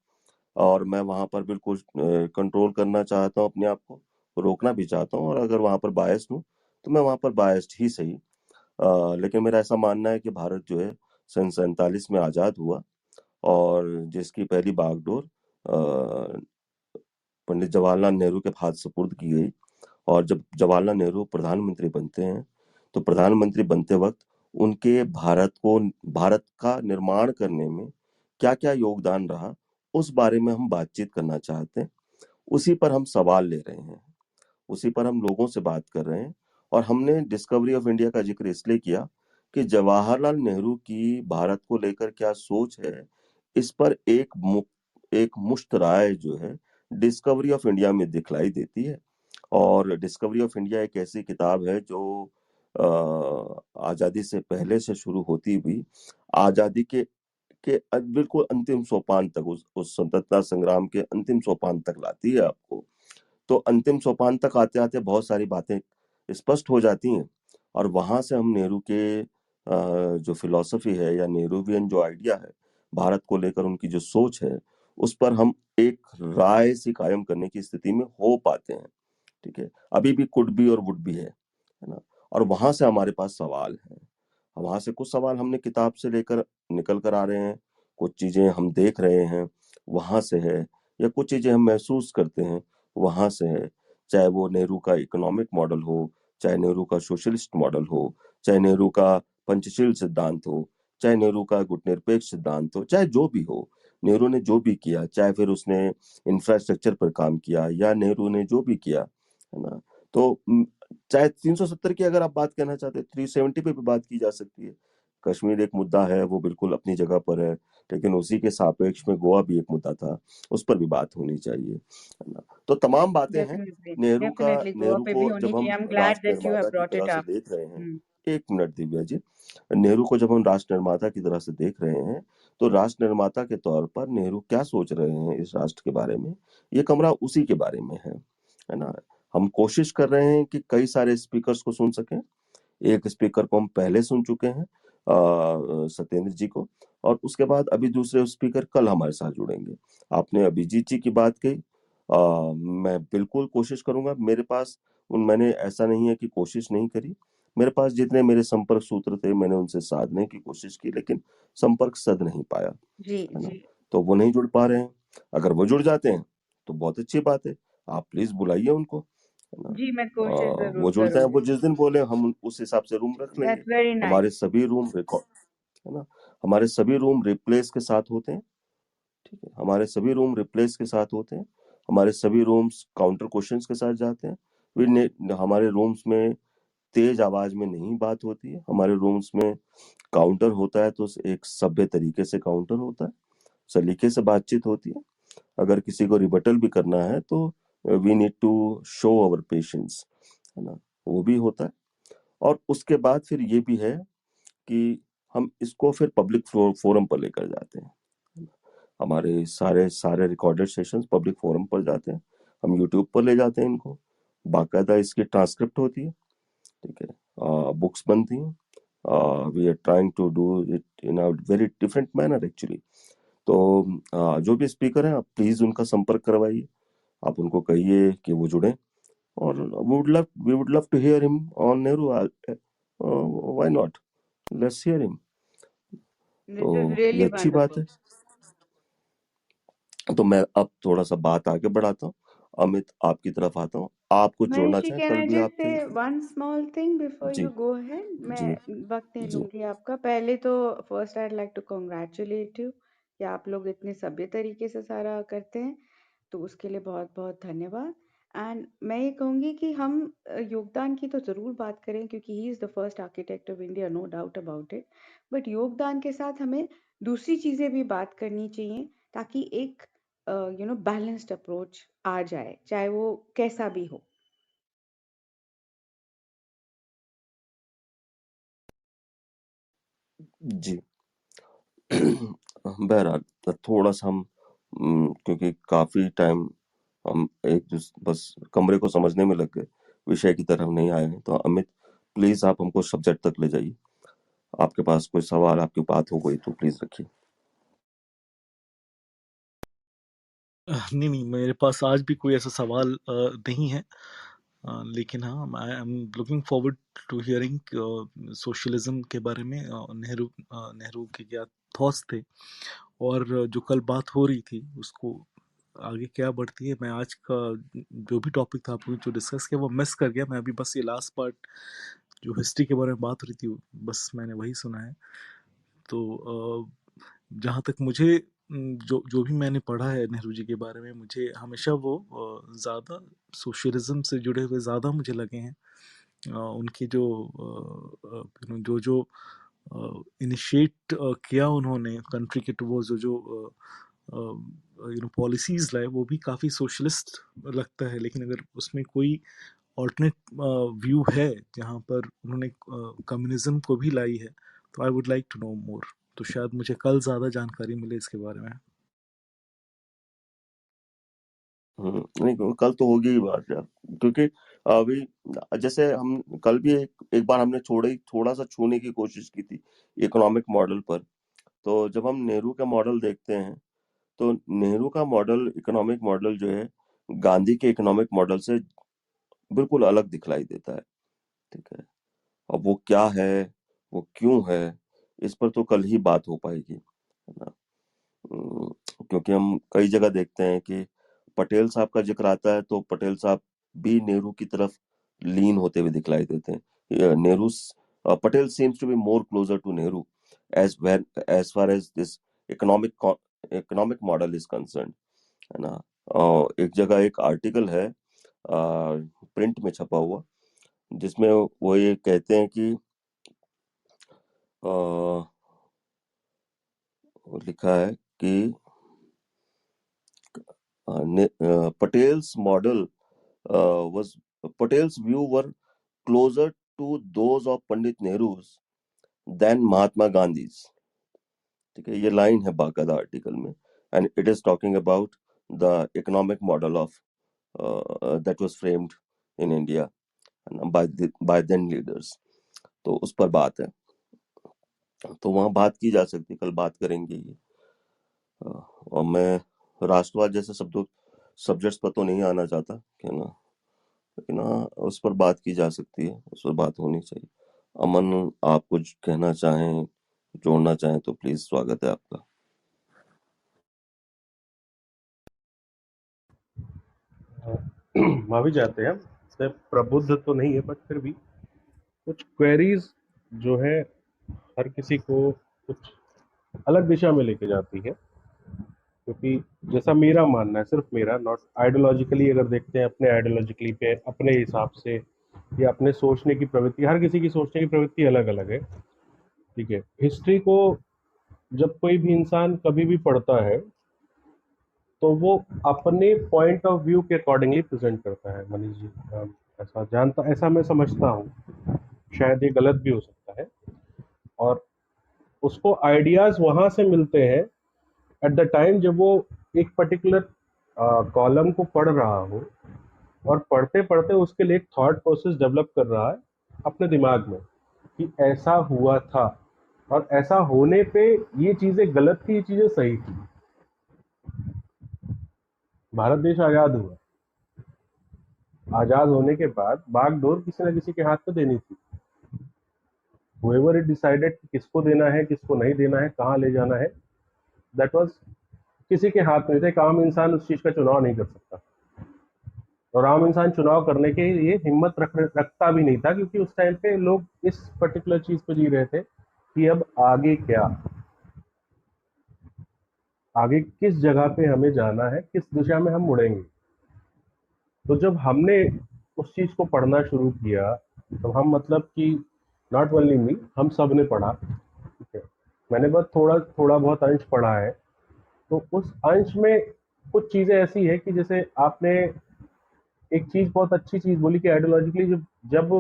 और मैं वहां पर बिल्कुल कंट्रोल करना चाहता हूँ अपने आप को, रोकना भी चाहता हूँ, और अगर वहां पर बायस्ड हूँ तो मैं वहां पर बायस्ड ही सही। लेकिन मेरा ऐसा मानना है कि भारत जो है सन 47 में आजाद हुआ, और जिसकी पहली बागडोर अ, पंडित जवाहरलाल नेहरू के हाथ सुपुर्द की गई। और जब जवाहरलाल नेहरू प्रधानमंत्री बनते हैं, तो प्रधानमंत्री बनते वक्त उनके भारत का निर्माण करने में क्या क्या योगदान रहा, उस बारे में हम बातचीत करना चाहते हैं। उसी पर हम सवाल ले रहे हैं, उसी पर हम लोगों से बात कर रहे हैं। और हमने डिस्कवरी ऑफ इंडिया का जिक्र इसलिए किया कि जवाहरलाल नेहरू की भारत को लेकर क्या सोच है, इस पर एक मुश्त राय जो है डिस्कवरी ऑफ इंडिया में दिखलाई देती है। और डिस्कवरी ऑफ इंडिया एक ऐसी किताब है जो आजादी से पहले से शुरू होती हुई आजादी के बिल्कुल अंतिम सोपान तक, उस स्वतंत्रता संग्राम के अंतिम सोपान तक लाती है आपको। तो अंतिम सोपान तक आते आते बहुत सारी बातें स्पष्ट हो जाती हैं। और वहां से हम नेहरू के जो फिलॉसफी है या नेहरूवियन जो आइडिया है भारत को लेकर, उनकी जो सोच है, उस पर हम एक राय सी कायम करने की स्थिति में हो पाते हैं। ठीक है, अभी भी कुड भी और वुड भी है ना? और वहां से हमारे पास सवाल है, वहां से कुछ सवाल हमने किताब से लेकर निकल कर आ रहे हैं, कुछ चीजें हम देख रहे हैं वहां से है, या कुछ चीजें हम महसूस करते हैं वहां से है। चाहे वो नेहरू का इकोनॉमिक मॉडल हो, चाहे नेहरू का सोशलिस्ट मॉडल हो, चाहे नेहरू का पंचशील सिद्धांत हो, चाहे नेहरू का गुटनिरपेक्ष सिद्धांत हो, चाहे जो भी हो, नेहरू ने जो भी किया, चाहे फिर उसने इंफ्रास्ट्रक्चर पर काम किया या नेहरू ने जो भी किया, है ना? तो चाहे 370 की अगर आप बात कहना चाहते हैं, 370 पे भी बात की जा सकती है। कश्मीर एक मुद्दा है, वो बिल्कुल अपनी जगह पर है, लेकिन उसी के सापेक्ष में गोवा भी एक मुद्दा था, उस पर भी बात होनी चाहिए, है ना? तो तमाम बातें हैं। definitely, definitely गोवा नेहरू पे भी को होनी जब हम चाहिए. I'm glad राष्ट्र that you निर्माता have की brought तरह it से up. देख रहे हैं, Hmm. एक मिनट दिव्या जी, नेहरू को जब हम राष्ट्र निर्माता की तरह से देख रहे हैं, तो राष्ट्र निर्माता के तौर पर नेहरू क्या सोच रहे हैं इस राष्ट्र के बारे में, ये कमरा उसी के बारे में है ना? हम कोशिश कर रहे हैं कि कई सारे स्पीकर्स को सुन सकें। एक स्पीकर को हम पहले सुन चुके हैं, सत्येंद्र जी को, और उसके बाद अभी दूसरे स्पीकर कल हमारे साथ जुड़ेंगे। आपने अभिजीत जी की बात कही, मैं बिल्कुल कोशिश करूंगा। मेरे पास मैंने ऐसा नहीं है कि कोशिश नहीं करी, मेरे पास जितने मेरे संपर्क सूत्र थे मैंने उनसे साधने की कोशिश की, लेकिन संपर्क सध नहीं पाया, जी, है ना? जी, तो वो नहीं जुड़ पा रहे हैं। अगर वो जुड़ जाते हैं तो बहुत अच्छी बात है, आप प्लीज बुलाइए उनको, है ना? जी, मैं कोशिश वो जरूर जुड़ते हैं, वो करूंगी. जिस दिन बोले हम उस हिसाब से रूम रख लेंगे। That's very nice. हमारे सभी रूम रिकॉर्ड, है ना? हमारे सभी रूम रिप्लेस के साथ होते हैं। ठीक है, हमारे सभी रूम रिप्लेस के साथ होते हैं, हमारे सभी रूम्स काउंटर क्वेश्चंस के साथ जाते हैं। हमारे रूम्स में तेज आवाज में नहीं बात होती है, हमारे रूम्स में काउंटर होता है तो एक सभ्य तरीके से काउंटर होता है, सलीके से बातचीत होती है। अगर किसी को रिबटल भी करना है तो we need to show our patience, है ना? वो भी होता है। और उसके बाद फिर ये भी है कि हम इसको फिर पब्लिक फोरम पर लेकर जाते हैं। हमारे सारे सारे रिकॉर्डेड सेशंस पब्लिक फोरम पर जाते हैं, हम यूट्यूब पर ले जाते हैं इनको, बाकायदा इसकी ट्रांसक्रिप्ट होती है। ठीक है, बुक्स बनती हैं, we are trying to do it in a very different manner actually. तो जो भी स्पीकर हैं, आप प्लीज उनका संपर्क करवाइए, आप उनको कहिए कि वो जुड़े, और we would love to hear him on Nehru, why not, let's hear him. This तो is ये really अच्छी बात wonderful. है। तो मैं अब थोड़ा सा बात आगे बढ़ाता हूँ, अमित आपकी तरफ आता हूँ, आप कुछ जोड़ना Manishi, चाहें, can कल I भी just आप थे। say one small thing before ji you go ahead? जी मैं वक्त नहीं जी लूंगी आपका. पहले तो first I'd like to congratulate you कि आप लोग इतने सभ्य तरीके से सारा करते हैं, तो उसके लिए बहुत बहुत धन्यवाद. एंड मैं ये कहूँगी कि हम योगदान की तो ज़रूर बात करें क्योंकि he is the first architect of India, no doubt about it. But योगदान के साथ हमें दूसरी चीज़ें भी बात करनी चाहिए ताकि एक बैलेंस्ड अप्रोच आ जाए, चाहे वो कैसा भी हो। जी। बहरहाल थोड़ा-सा हम क्योंकि काफ़ी टाइम हम बस कमरे को समझने में लग गए, विषय की तरफ नहीं आए हैं। तो अमित प्लीज़ आप हमको सब्जेक्ट तक ले जाइए। आपके पास कोई सवाल, आपकी बात हो गई तो प्लीज़ रखिए। नहीं, मेरे पास आज भी कोई ऐसा सवाल नहीं है। लेकिन हाँ, I am looking forward to hearing socialism के बारे में। नेहरू के क्या थॉट्स थे और जो कल बात हो रही थी उसको आगे क्या बढ़ती है। मैं आज का जो भी टॉपिक था आपने जो डिस्कस किया वो मिस कर गया। मैं अभी बस ये लास्ट पार्ट जो हिस्ट्री के बारे में बात हो रही थी बस मैंने वही सुना है। तो जहाँ तक मुझे जो जो भी मैंने पढ़ा है नेहरू जी के बारे में, मुझे हमेशा वो ज़्यादा सोशलिज्म से जुड़े हुए ज़्यादा मुझे लगे हैं। उनके जो जो इनिशिएट किया उन्होंने कंट्री के टुवर्ड्स जो पॉलिसीज़ लाए वो भी काफ़ी सोशलिस्ट लगता है। लेकिन अगर उसमें कोई ऑल्टरनेट व्यू है जहाँ पर उन्होंने कम्युनिज्म को भी लाई है तो I would like to know more. तो शायद मुझे कल ज़्यादा जानकारी मिले इसके बारे में। नहीं कल तो होगी ही बात यार, क्योंकि अभी जैसे हम कल भी एक बार हमने थोड़ा-सा छूने की कोशिश की थी इकोनॉमिक मॉडल पर। तो जब हम नेहरू का मॉडल देखते हैं, तो नेहरू का मॉडल इकोनॉमिक मॉडल जो है, गांधी के इकोनॉमिक मॉडल से बिल्कुल अलग दिखलाई देता है, ठीक है? अब वो क्या है, वो क्यों है, इस पर तो कल ही बात हो पाएगी, है ना? क्योंकि हम कई जगह देखते हैं कि पटेल साहब का ज़िक्र आता है, तो पटेल साहब भी नेहरू की तरफ लीन होते हुए दिखलाई देते हैं। Patel seems to be more closer to Nehru as far as this economic model is concerned, है ना? एक जगह एक आर्टिकल है प्रिंट में छपा हुआ, जिसमें वो ये कहते हैं कि लिखा है कि Patel's model was Patel's view were closer to those of Pandit Nehru's than Mahatma Gandhi's. ठीक है, ये लाइन है बाकायदा आर्टिकल में, and it is talking about the economic model of that was framed in India by then leaders. तो उस पर बात है, तो वहाँ बात की जा सकती है, कल बात करेंगे ये। और मैं राष्ट्रवाद जैसे सब्जेक्ट्स पर तो नहीं आना चाहता, है ना, लेकिन हाँ उस पर बात की जा सकती है, उस पर बात होनी चाहिए। अमन, आप कुछ कहना चाहें, जोड़ना चाहें तो प्लीज, स्वागत है आपका। वहाँ भी जाते हैं, इसमें प्रबुद्ध तो नहीं है बट फिर भी कुछ क्वेरीज जो है हर किसी को कुछ अलग दिशा में लेके जाती है। क्योंकि जैसा मेरा मानना है, सिर्फ मेरा, नॉट आइडियोलॉजिकली, अगर देखते हैं अपने आइडियोलॉजिकली पे अपने हिसाब से या अपने सोचने की प्रवृत्ति, हर किसी की सोचने की प्रवृत्ति अलग अलग है, ठीक है। हिस्ट्री को जब कोई भी इंसान कभी भी पढ़ता है तो वो अपने पॉइंट ऑफ व्यू के अकॉर्डिंगली प्रेजेंट करता है। मनीष जी, ऐसा मैं समझता हूँ, शायद ये गलत भी हो सकता है, और उसको आइडियाज वहां से मिलते हैं एट द टाइम जब वो एक पर्टिकुलर कॉलम को पढ़ रहा हो और पढ़ते पढ़ते उसके लिए एक थॉट प्रोसेस डेवलप कर रहा है अपने दिमाग में कि ऐसा हुआ था और ऐसा होने पे ये चीजें गलत थी, ये चीजें सही थी। भारत देश आजाद हुआ, आजाद होने के बाद बागडोर किसी न किसी के हाथ में देनी थी। whoever it decided किसको देना है, किसको नहीं देना है, कहाँ ले जाना है, दैट वाज किसी के हाथ में थे। एक आम इंसान उस चीज का चुनाव नहीं कर सकता, और आम इंसान चुनाव करने के लिए हिम्मत रखता भी नहीं था, क्योंकि उस टाइम पे लोग इस पर्टिकुलर चीज पे जी रहे थे कि अब आगे क्या, आगे किस जगह पे हमें जाना है, किस दिशा में हम मुड़ेंगे। तो जब हमने उस चीज को पढ़ना शुरू किया, तो हम मतलब कि नॉट ओनली मी, हम सब ने पढ़ा। ठीक है, मैंने बस थोड़ा थोड़ा बहुत अंश पढ़ा है। तो उस अंश में कुछ चीजें ऐसी है कि जैसे आपने एक चीज बहुत अच्छी चीज बोली कि आइडियोलॉजिकली जब जब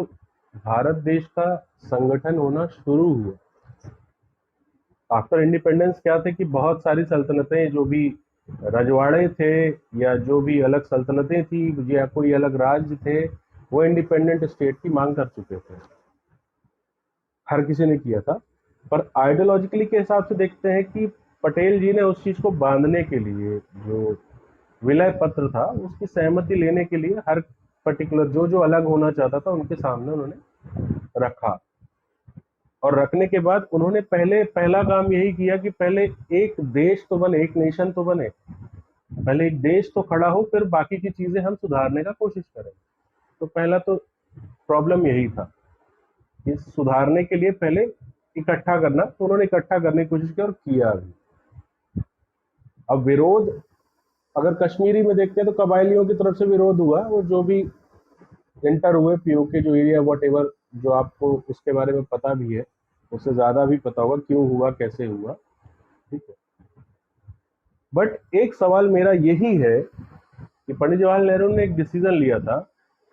भारत देश का संगठन होना शुरू हुआ आफ्टर इंडिपेंडेंस, क्या थे कि बहुत सारी सल्तनतें, जो भी रजवाड़े थे या जो भी अलग सल्तनतें थी या कोई अलग राज्य थे, वो इंडिपेंडेंट स्टेट की मांग कर चुके थे। हर किसी ने किया था। पर आइडियोलॉजिकली के हिसाब से देखते हैं कि पटेल जी ने उस चीज को बांधने के लिए, जो विलय पत्र था उसकी सहमति लेने के लिए, हर पर्टिकुलर जो जो अलग होना चाहता था उनके सामने उन्होंने रखा। और रखने के बाद उन्होंने पहला काम यही किया कि पहले एक देश तो बने, एक नेशन तो बने, पहले एक देश तो खड़ा हो, फिर बाकी की चीजें हम सुधारने का कोशिश करें। तो पहला तो प्रॉब्लम यही था कि सुधारने के लिए पहले इकट्ठा करना, तो उन्होंने इकट्ठा करने की कोशिश की और किया भी। अब विरोध अगर कश्मीरी में देखते हैं तो कबायलियों की तरफ से विरोध हुआ, वो जो भी एंटर हुए पीओके जो एरिया वट एवर, जो आपको उसके बारे में पता भी है, उससे ज्यादा भी पता होगा क्यों हुआ, कैसे हुआ। ठीक है, बट एक सवाल मेरा यही है कि पंडित जवाहरलाल नेहरू ने एक डिसीजन लिया था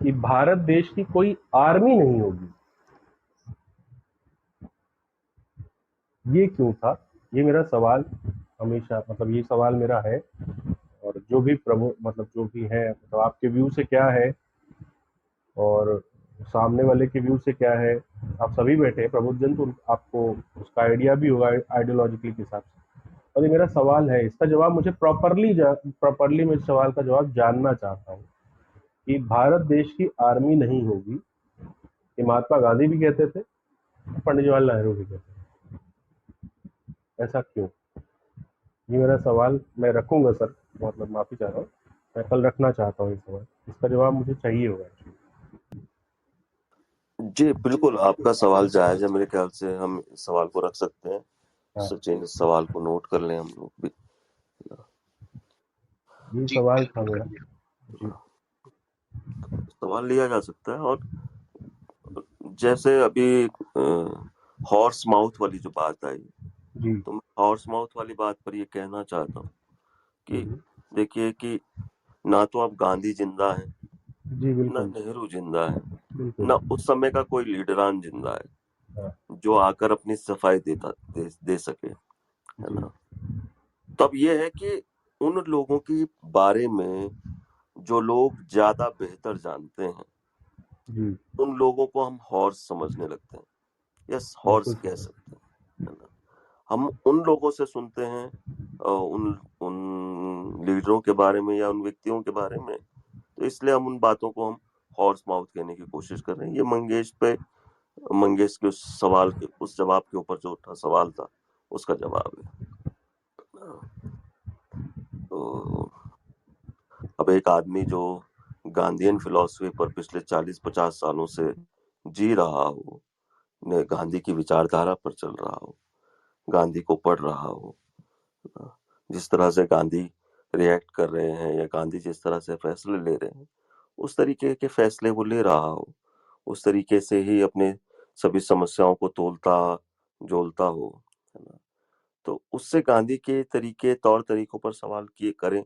कि भारत देश की कोई आर्मी नहीं होगी। ये क्यों था? ये मेरा सवाल हमेशा, मतलब ये सवाल मेरा है। और जो भी प्रभु, मतलब जो भी है, मतलब आपके व्यू से क्या है और सामने वाले के व्यू से क्या है। आप सभी बैठे हैं प्रबुद्ध जन, तो आपको उसका आइडिया भी होगा आइडियोलॉजिकल के हिसाब से। और ये मेरा सवाल है, इसका जवाब मुझे प्रॉपरली मैं इस सवाल का जवाब जानना चाहता हूँ कि भारत देश की आर्मी नहीं होगी, ये महात्मा गांधी भी कहते थे, पंडित जवाहरलाल नेहरू भी कहते थे। ऐसा क्यों? ये मेरा सवाल मैं रखूंगा सर, मतलब माफी चाह रहा हूँ, मैं कल रखना चाहता हूँ ये सवाल, इसका जवाब मुझे चाहिए होगा actually। जी बिल्कुल, आपका सवाल जायज है। मेरे ख्याल से हम इस सवाल को रख सकते हैं। हाँ, सचिन, इस सवाल को नोट कर लें हम लोग भी। ये सवाल था मेरा जी। सवाल लिया जा सकता है। और जैसे अभी हॉर्स माउथ वाली जो बात आई, जी तो मैं हॉर्स माउथ वाली बात पर ये कहना चाहता हूँ कि देखिए कि ना तो अब गांधी जिंदा है, जी ना बिल्कुल नेहरू जिंदा है, बिल्कुल। ना उस समय का कोई लीडरान जिंदा है हाँ, जो आकर अपनी सफाई दे सके, है जी ना। तो अब ये है कि उन लोगों के बारे में जो लोग ज्यादा बेहतर जानते हैं, जी उन लोगों को हम हॉर्स समझने लगते हैं, यस हॉर्स बिल्कुल कह सर। सकते हैं, है ना। हम उन लोगों से सुनते हैं उन उन लीडरों के बारे में या उन व्यक्तियों के बारे में, तो इसलिए हम उन बातों को हम हॉर्स माउथ कहने की कोशिश कर रहे हैं। ये मंगेश के उस सवाल के, उस जवाब के ऊपर जो था सवाल था, उसका जवाब है। तो अब एक आदमी जो गांधीयन फिलॉसफी पर पिछले 40-50 सालों से जी रहा हो, ने गांधी की विचारधारा पर चल रहा हो, गांधी को पढ़ रहा हो, जिस तरह से गांधी रिएक्ट कर रहे हैं या गांधी जिस तरह से फैसले ले रहे हैं, उस तरीके के फैसले वो ले रहा हो, उस तरीके से ही अपने सभी समस्याओं को तोलता जोलता हो, है ना। तो उससे गांधी के तौर तरीकों पर सवाल किए करें,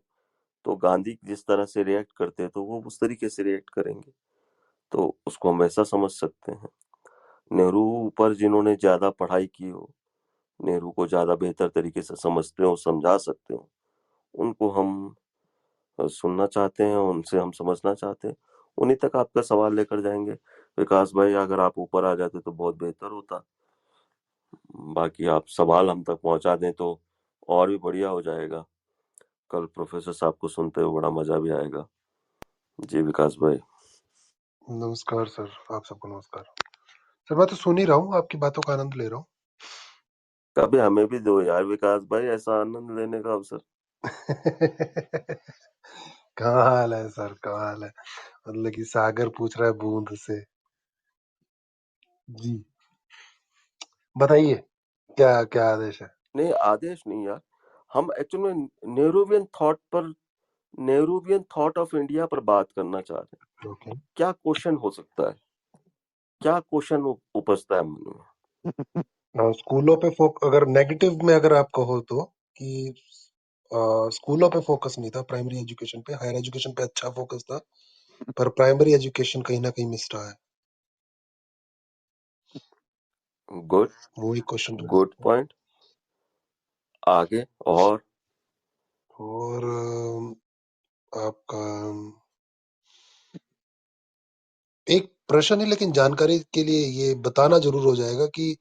तो गांधी जिस तरह से रिएक्ट करते हैं तो वो उस तरीके से रिएक्ट करेंगे, तो उसको हम ऐसा समझ सकते हैं। नेहरू पर जिन्होंने ज्यादा पढ़ाई की हो, नेहरू को ज्यादा बेहतर तरीके से समझते हो, समझा सकते हो, उनको हम सुनना चाहते हैं, उनसे हम समझना चाहते हैं, उन्हीं तक आपका सवाल लेकर जाएंगे। विकास भाई, अगर आप ऊपर आ जाते तो बहुत बेहतर होता, बाकी आप सवाल हम तक पहुंचा दें तो और भी बढ़िया हो जाएगा। कल प्रोफेसर साहब को सुनते हुए बड़ा मजा भी आएगा। जी विकास भाई। नमस्कार सर, आप सबको नमस्कार सर। मैं तो सुन ही रहा हूँ, आपकी बातों का आनंद ले रहा हूँ। कभी हमें भी दो यार विकास भाई, ऐसा आनंद लेने का अवसर। कहाँ हाल है सर, कहाँ हाल है? मतलब कि सागर पूछ रहा है बूंद से। जी बताइए, क्या क्या आदेश है? नहीं, आदेश नहीं यार, हम एक्चुअली में नेहरूवियन थॉट पर नेहरूवियन थॉट ऑफ इंडिया पर बात करना चाह रहे हैं। ओके क्या क्वेश्चन हो सकता है? क्या क्वेश्चन उपजता है मन में? स्कूलों पे अगर नेगेटिव में अगर आप कहो तो कि स्कूलों पे फोकस नहीं था, प्राइमरी एजुकेशन पे, हायर एजुकेशन पे अच्छा फोकस था, पर प्राइमरी एजुकेशन कहीं ना कहीं मिस रहा है। गुड वो एक क्वेश्चन रह गुड सकता है। पॉइंट। आगे और और आपका एक प्रश्न नहीं, लेकिन जानकारी के लिए ये बताना जरूर हो जाएगा कि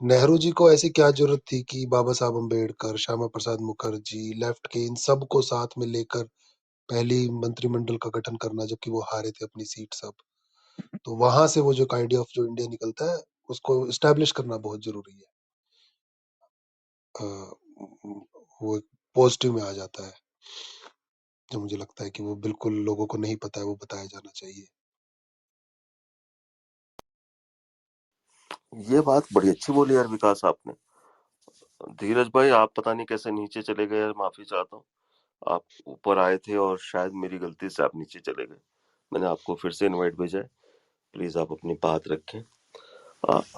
नेहरू जी को ऐसी क्या जरूरत थी कि बाबा साहब अम्बेडकर, श्यामा प्रसाद मुखर्जी, लेफ्ट के इन सबको साथ में लेकर पहली मंत्रिमंडल का गठन करना, जबकि वो हारे थे अपनी सीट सब। तो वहां से वो जो आइडिया ऑफ जो इंडिया निकलता है उसको इस्टेब्लिश करना बहुत जरूरी है। वो पॉजिटिव में आ जाता है, जो मुझे लगता है कि वो बिल्कुल लोगों को नहीं पता है, वो बताया जाना चाहिए। ये बात बड़ी अच्छी बोली यार विकास आपने। धीरज भाई आप पता नहीं कैसे नीचे चले गए, माफी चाहता हूँ। आप ऊपर आए थे और शायद मेरी गलती से आप नीचे चले गए। मैंने आपको फिर से इनवाइट भेजा है, प्लीज आप अपनी बात रखें।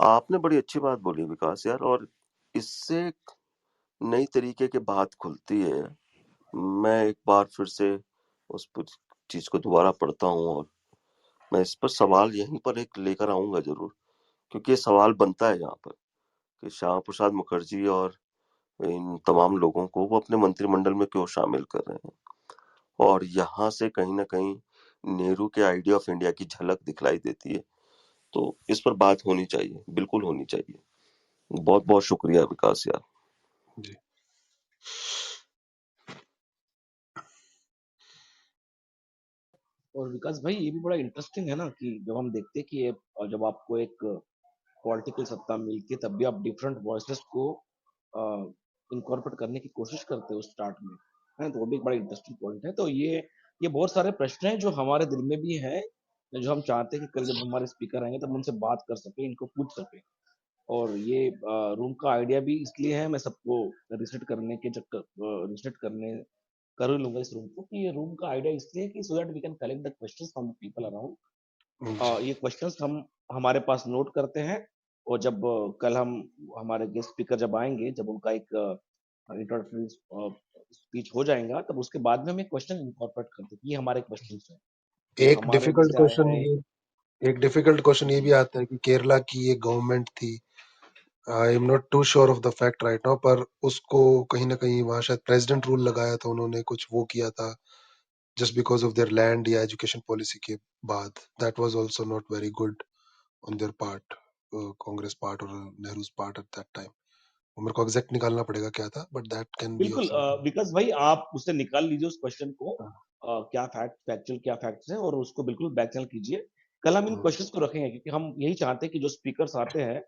आपने बड़ी अच्छी बात बोली विकास यार, और इससे एक नई तरीके की बात खुलती है। मैं एक बार फिर से उस चीज को दोबारा पढ़ता हूँ और मैं इस पर सवाल यहीं पर एक लेकर आऊंगा जरूर, क्योंकि ये सवाल बनता है यहाँ पर कि श्यामा प्रसाद मुखर्जी और इन तमाम लोगों को वो अपने मंत्रिमंडल में क्यों शामिल कर रहे हैं, और यहाँ से कहीं ना कहीं नेहरू के आइडिया ऑफ इंडिया की झलक दिखलाई देती है। तो इस पर बात होनी चाहिए, बिल्कुल होनी चाहिए। बहुत बहुत शुक्रिया विकास यार। जी और विकास भाई ये भी बड़ा इंटरेस्टिंग है ना कि जब हम देखते हैं कि ये जब आपको एक पॉलिटिकल सत्ता मिलती है तब भी आप डिफरेंट वॉइसेस को इनकॉर्पोरेट करने की कोशिश करते हो स्टार्ट में, है ना? तो वो भी एक बड़ा इंटरेस्टिंग पॉइंट है। तो ये बहुत सारे प्रश्न हैं जो हमारे दिल में भी हैं, जो हम चाहते हैं कि कल जब हमारे स्पीकर आएंगे तब उनसे बात कर सके, इनको पूछ सके। और ये रूम का आइडिया भी इसलिए है, मैं सबको रिसेट करने के चक्कर रिसेट करने कर ही लूंगा इस रूम को, कि ये रूम का आइडिया इसलिए कि so that we can collect the questions from the people around. जी ये क्वेश्चंस हम हमारे पास नोट करते हैं, और जब कल हम हमारे गेस्ट स्पीकर जब आएंगे, जब उनका एक इंट्रोडक्टरी स्पीच हो जाएगा, तब उसके बाद में हम एक क्वेश्चन इनकॉर्पोरेट करते हैं कि ये हमारे क्वेश्चंस हैं, ये एक हमारे दिल डिफिकल्ट से आए क्वेश्चन हैं। ये एक डिफिकल्ट क्वेश्चन ये जी भी आता है कि केरला की ये गवर्नमेंट थी, I am not too sure of the fact right now, पर उसको कहीं ना कहीं वहां शायद प्रेसिडेंट रूल लगाया था उन्होंने, कुछ वो किया था just because of their land या एजुकेशन पॉलिसी के बाद। That was also not very good on their part, Congress part और Nehru's part at that time. मेरे को एग्जैक्ट निकालना पड़ेगा क्या था, but that can be of बिल्कुल समथिंग। विकास भाई आप उससे निकाल लीजिए उस क्वेश्चन को, क्या फैक्चुअल क्या फैक्ट्स है, और उसको बिल्कुल बैक चैनल कीजिए। कल हम इन क्वेश्चंस को रखेंगे क्योंकि हम यही चाहते हैं कि जो स्पीकर्स आते हैं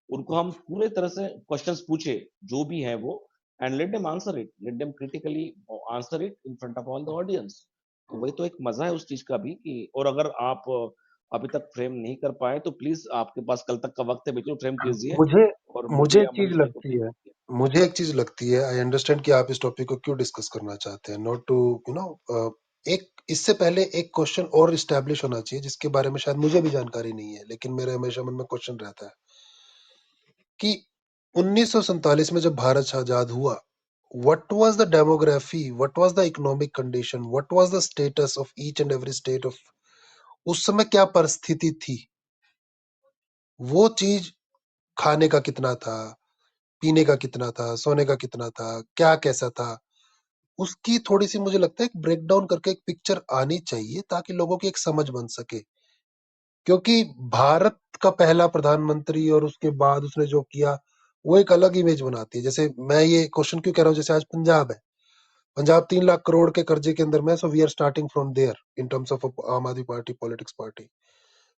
उनको हम पूरे तरह से क्वेश्चंस पूछे, जो भी है वो, and let them answer it, let them critically answer it in front of all the audience. तो वही तो एक मजा है उस चीज का भी कि, और अगर आप अभी तक फ्रेम नहीं कर पाए तो प्लीज आपके पास कल तक का वक्त है, बिल्कुल फ्रेम कीजिए। मुझे और मुझे मुझे एक या चीज मनीष भाई को लगती है मुझे एक चीज लगती है, आई अंडरस्टैंड कि आप इस टॉपिक को क्यों डिस्कस करना चाहते हैं, नॉट टू यू नो। एक इससे पहले एक क्वेश्चन और इस्टेब्लिश होना चाहिए जिसके बारे में शायद मुझे भी जानकारी नहीं है, लेकिन मेरे हमेशा मन में क्वेश्चन रहता है कि 1947 में जब भारत आजाद हुआ, what was the demography, what was the economic condition, what was the status of each and every state of, उस समय क्या परिस्थिति थी, वो चीज, खाने का कितना था, पीने का कितना था, सोने का कितना था, क्या कैसा था, उसकी थोड़ी सी मुझे लगता है एक ब्रेक डाउन करके एक पिक्चर आनी चाहिए ताकि लोगों की एक समझ बन सके। क्योंकि भारत का पहला प्रधानमंत्री और उसके बाद उसने जो किया वो एक अलग इमेज बनाती है। जैसे मैं ये क्वेश्चन क्यों कह रहा हूँ, जैसे आज पंजाब है, पंजाब 3 लाख करोड़ के कर्जे के अंदर में, so we are starting from there in terms of Aam Aadmi Party politics party.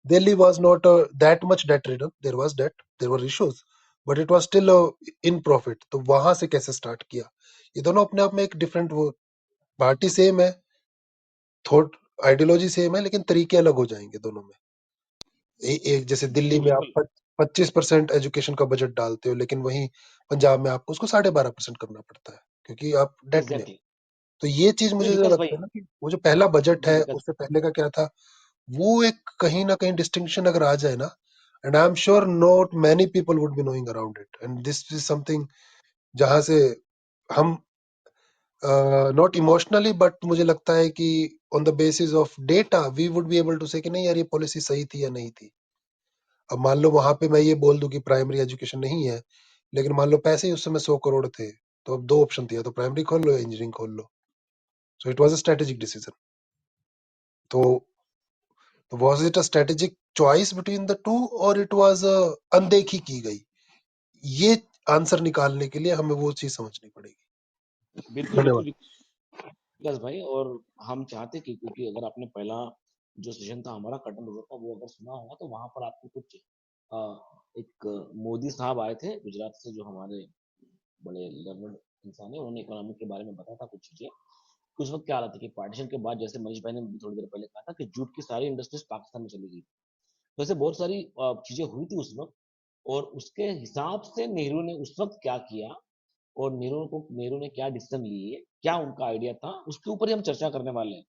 Delhi was not that much debt ridden, there was debt, there were issues, but it was still in profit। तो वहां से कैसे स्टार्ट किया, ये दोनों अपने आप में एक डिफरेंट, वो पार्टी सेम है, थॉट आइडियोलॉजी सेम है, लेकिन तरीके अलग हो जाएंगे दोनों में। एक जैसे दिल्ली जी में बिल्कुल आप 25% एजुकेशन का बजट डालते हो, लेकिन वहीं पंजाब में आपको उसको 12.5% करना पड़ता है क्योंकि आप डेट में हो। एग्जैक्टली तो ये चीज मुझे नहीं जो विकास लगता भाई, है ना कि वो जो पहला बजट जी है विकास, उससे पहले का क्या था, वो एक कहीं ना कहीं डिस्टिंक्शन अगर आ जाए ना, and I am sure not many people would be knowing around it, and this is something जहां से हम नॉट इमोशनली बट मुझे लगता है कि on the basis of data we would be able to say कि नहीं यार ये पॉलिसी सही थी या नहीं थी। अब मान लो वहां पे मैं ये बोल दूं कि प्राइमरी एजुकेशन नहीं है, लेकिन मान लो पैसे ही उस समय 100 करोड़ थे, तो अब दो ऑप्शन थे, या तो प्राइमरी खोल लो या इंजीनियरिंग खोल लो। So it was a strategic decision. तो was it a strategic choice between the two, और इट वाज अनदेखी की गई? ये आंसर निकालने के लिए हमें वो चीज समझनी पड़ेगी। बिल्कुल धन्यवाद। बिल्कुल विकास भाई, और हम चाहते कि क्योंकि अगर आपने पहला जो सेशन था हमारा कर्टन रोजर का वो अगर सुना होगा तो वहां पर आपको कुछ अ, एक मोदी साहब आए थे गुजरात से, जो हमारे बड़े लर्नड इंसान है, उन्होंने इकोनॉमिक के बारे में बताया था कुछ चीजें। उस वक्त क्या हालत थी कि पार्टीशन के बाद, जैसे मनीष भाई ने भी थोड़ी देर पहले कहा था कि जूट की सारी इंडस्ट्रीज पाकिस्तान में चली गई, तो ऐसे बहुत सारी चीजें हुई थी उस वक्त। और उसके हिसाब से नेहरू ने उस वक्त क्या किया और नेहरू ने क्या डिसीजन लिए, क्या उनका आइडिया था, उसके ऊपर ही हम चर्चा करने वाले हैं।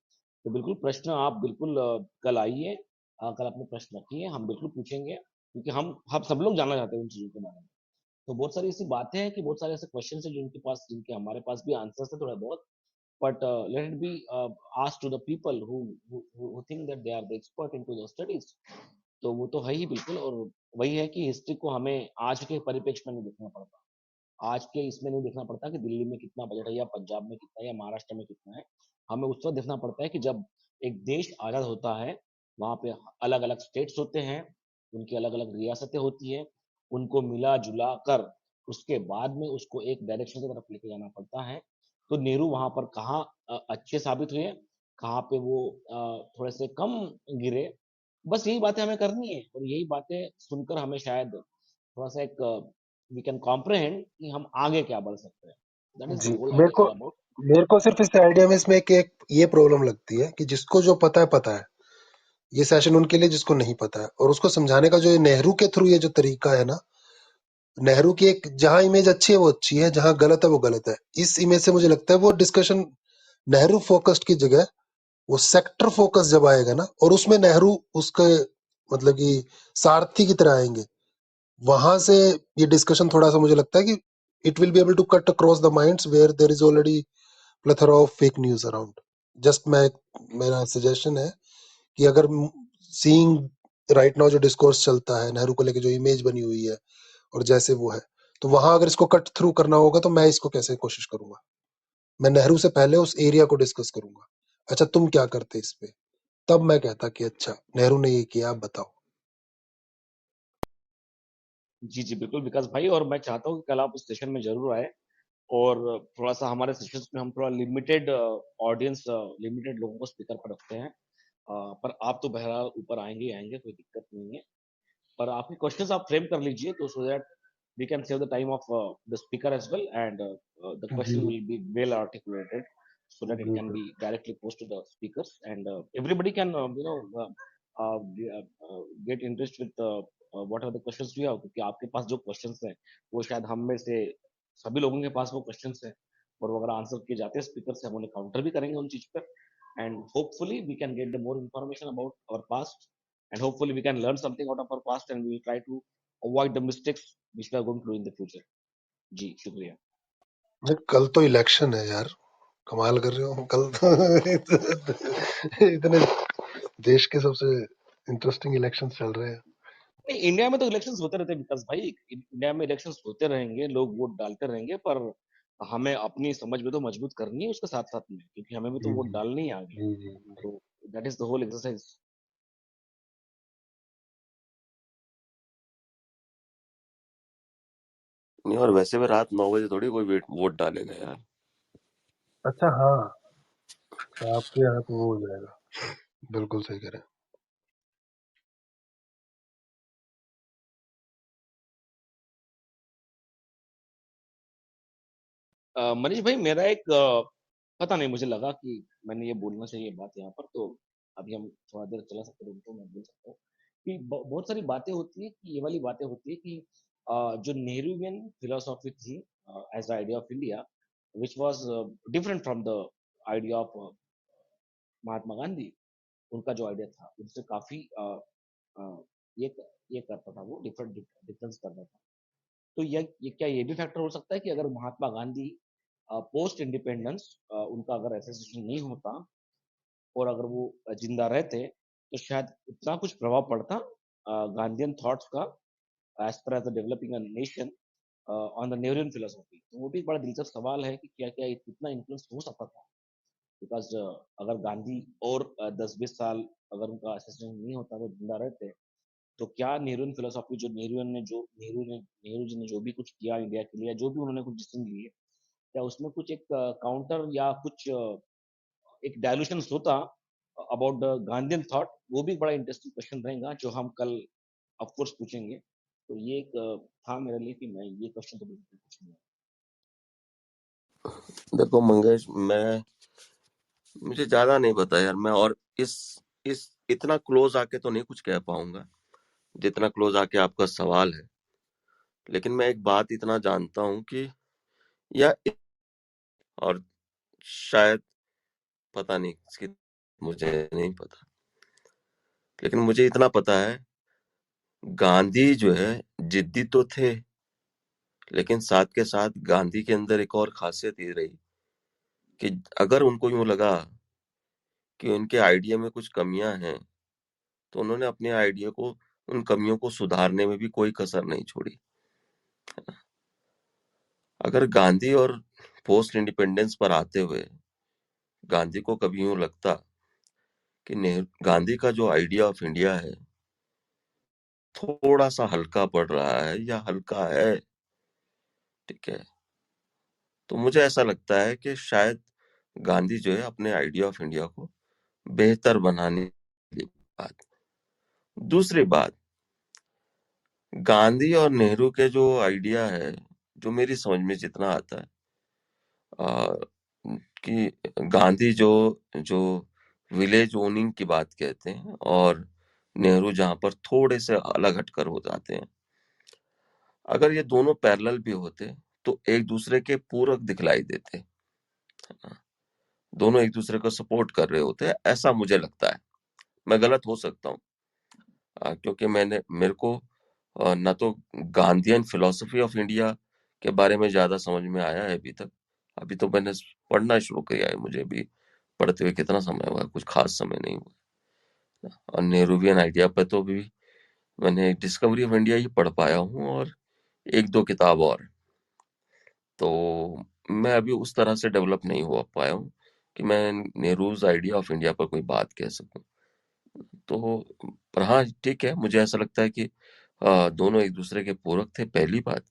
तो बिल्कुल प्रश्न आप बिल्कुल कल आइए, कल अपने प्रश्न रखिए, हम बिल्कुल पूछेंगे, क्योंकि हम सब लोग जानना चाहते हैं उन चीजों के बारे में। तो बहुत सारी ऐसी बातें हैं कि बहुत सारे ऐसे क्वेश्चन है जिनके पास, जिनके हमारे पास भी आंसर्स है थोड़ा बहुत, but let it be asked to the people who think that they are the expert into the studies। तो वो तो है ही बिल्कुल, और वही है कि हिस्ट्री को हमें आज के परिप्रेक्ष्य में नहीं देखना पड़ता, आज के इसमें नहीं देखना पड़ता कि दिल्ली में कितना बजट है या पंजाब में कितना है या महाराष्ट्र में कितना है। हमें उस वक्त देखना पड़ता है कि जब एक देश आज़ाद होता है, वहाँ पे अलग अलग स्टेट्स होते हैं, उनकी अलग अलग रियासतें होती है, उनको मिला जुला कर उसके बाद में उसको एक डायरेक्शन की तरफ लेके जाना पड़ता है। तो नेहरू वहाँ पर कहाँ अच्छे साबित हुए, कहाँ पे वो थोड़े से कम गिरे। बस यही बातें हमें करनी है, और यही बातें सुनकर हमें शायद थोड़ा सा एक वी कैन कॉम्प्रहेंड कि हम आगे क्या बढ़ सकते हैं। दैट इज जी, the whole idea all about. मेरे को सिर्फ इस आइडिया में इसमें एक ये प्रॉब्लम लगती है कि जिसको जो पता है पता है, ये सेशन उनके लिए जिसको नहीं पता है, और उसको समझाने का जो ये नेहरू के थ्रू ये जो तरीका है ना, नेहरू की एक जहां इमेज अच्छी है वो अच्छी है, जहां गलत है वो गलत है। इस इमेज से मुझे लगता है वो डिस्कशन नेहरू फोकस्ड की जगह वो सेक्टर फोकस जब आएगा ना, और उसमें नेहरू उसके मतलब कि सारथी की तरह आएंगे, वहां से ये डिस्कशन थोड़ा सा मुझे लगता है कि it will be able to cut across the minds where there is already plethora of fake news around. Just मेरा सजेशन है कि अगर सीइंग राइट नाउ जो डिस्कोर्स चलता है नेहरू को लेके, जो इमेज बनी हुई है और जैसे वो है, तो वहां अगर इसको कट थ्रू करना होगा तो मैं इसको कैसे कोशिश करूंगा? मैं नेहरू से पहले उस एरिया को डिस्कस करूंगा, अच्छा तुम क्या करते इस पे, तब मैं कहता कि अच्छा नेहरू ने ये किया, आप बताओ। जी जी बिल्कुल विकास भाई, और मैं चाहता हूँ कि कल आप उस सेशन में जरूर आए, और थोड़ा सा हमारे सेशंस में हम थोड़ा लिमिटेड ऑडियंस, लिमिटेड लोगों को स्पीकर पर रखते हैं। पर आप तो बहरहाल ऊपर आएंगे ही आएंगे, कोई दिक्कत नहीं है। पर आपके क्वेश्चंस आप फ्रेम कर लीजिए, तो so that we can save the time of the speaker as well, and the जी question will be well articulated so that it जी can sir. be directly posted to the speakers, and everybody can get interest with what are the questions you have, क्योंकि आपके पास जो questions हैं वो शायद हम में से सभी लोगों के पास वो questions हैं, और वो अगर आंसर किए जाते हैं स्पीकर से, हम उन्हें काउंटर भी करेंगे उन चीज पर, and hopefully we can get the more information about our past, and hopefully we can learn something out of our past, and we will try to avoid the mistakes which we are going to do in the future। जी शुक्रिया। नहीं, कल तो election है यार, कमाल कर रहे हो कल तो इतने देश के सबसे इंटरेस्टिंग इलेक्शन चल रहे हैं। नहीं, इंडिया में तो इलेक्शंस होते रहते हैं विकास भाई, इंडिया में इलेक्शंस होते रहेंगे, लोग वोट डालते रहेंगे, पर हमें अपनी समझ में तो मजबूत करनी है उसके साथ साथ में, क्योंकि हमें भी तो जी वोट जी डालनी है आगे। जी जी जी। तो that is the whole exercise. नहीं, और वैसे भी रात 9 बजे थोड़ी कोई वोट डालेगा यार। अच्छा हाँ, आपके यहाँ तो वो हो जाएगा, बिल्कुल सही कह रहे मनीष भाई, मेरा एक पता नहीं, मुझे लगा कि मैंने ये बोलना चाहिए बात यहाँ पर, तो अभी हम थोड़ा देर चला सकते हैं तो मैं बोल सकता हूँ कि बहुत सारी बातें होती है कि ये वाली बातें होती है कि जो नेहरूवियन फिलोसॉफी थी as idea of India, which was different from the idea of Mahatma Gandhi, उनका जो आइडिया था उनसे काफी ये ये करता था, वो डिफरेंस करता था। तो ये क्या ये भी फैक्टर हो सकता है कि अगर महात्मा गांधी पोस्ट इंडिपेंडेंस उनका अगर एसोसिएशन नहीं होता और अगर वो जिंदा रहते तो शायद इतना कुछ प्रभाव पड़ता गांधीयन थॉट्स का as per as developing a nation on the Nehruvian philosophy. तो वो भी एक बड़ा दिलचस्प सवाल है कि क्या क्या इतना इन्फ्लुएंस हो सकता था, बिकॉज अगर गांधी और 10-20 साल अगर उनका एसोसिएशन नहीं होता, वो जिंदा रहते, तो क्या नेहरून फिलोसॉफी जो नेहरू जी ने जो भी कुछ किया इंडिया के लिए, जो भी उन्होंने कुछ डिसीजन लिए, क्या उसमें कुछ एक काउंटर या कुछ एक डायलूशन होता अबाउट द गांधीयन थॉट? वो भी बड़ा इंटरेस्टिंग क्वेश्चन रहेगा जो हम कल ऑफ कोर्स पूछेंगे। तो ये एक था मेरे लिए कि मैं ये क्वेश्चन तो बिल्कुल पूछूंगा। देखो मंगेश, मुझे ज्यादा नहीं पता यार, मैं और इस इतना क्लोज आके तो नहीं कुछ कह पाऊंगा जितना क्लोज आके आपका सवाल है। लेकिन मैं एक बात इतना जानता हूं कि या और शायद पता नहीं इसकी, मुझे नहीं पता, लेकिन मुझे इतना पता है गांधी जो है जिद्दी तो थे, लेकिन साथ के साथ गांधी के अंदर एक और खासियत ये रही कि अगर उनको यूं लगा कि उनके आइडिया में कुछ कमियां हैं, तो उन्होंने अपने आइडिया को, उन कमियों को सुधारने में भी कोई कसर नहीं छोड़ी। अगर गांधी और पोस्ट इंडिपेंडेंस पर आते हुए गांधी को कभी यूं लगता कि गांधी का जो आइडिया ऑफ इंडिया है थोड़ा सा हल्का पड़ रहा है या हल्का है, ठीक है, तो मुझे ऐसा लगता है कि शायद गांधी जो है अपने आइडिया ऑफ इंडिया को बेहतर बनाने की बात। दूसरी बात, गांधी और नेहरू के जो आइडिया है, जो मेरी समझ में जितना आता है, आ, कि गांधी जो जो विलेज ओनिंग की बात कहते हैं और नेहरू जहां पर थोड़े से अलग हटकर हो जाते हैं, अगर ये दोनों पैरेलल भी होते तो एक दूसरे के पूरक दिखलाई देते, दोनों एक दूसरे को सपोर्ट कर रहे होते, ऐसा मुझे लगता है। मैं गलत हो सकता हूँ, क्योंकि मेरे को न तो गांधीयन फिलोसफी ऑफ इंडिया के बारे में ज्यादा समझ में आया है अभी तक। अभी तो मैंने पढ़ना शुरू किया है, मुझे भी पढ़ते हुए कितना समय हुआ, कुछ खास समय नहीं हुआ। और नेहरूवियन आइडिया पे तो भी मैंने डिस्कवरी ऑफ इंडिया ही पढ़ पाया हूँ और एक दो किताब और। तो मैं अभी उस तरह से डेवलप नहीं हो पाया हूँ कि मैं नेहरूज आइडिया ऑफ इंडिया पर कोई बात कह सकूं। तो पर हाँ ठीक है, मुझे ऐसा लगता है कि दोनों एक दूसरे के पूरक थे, पहली बात।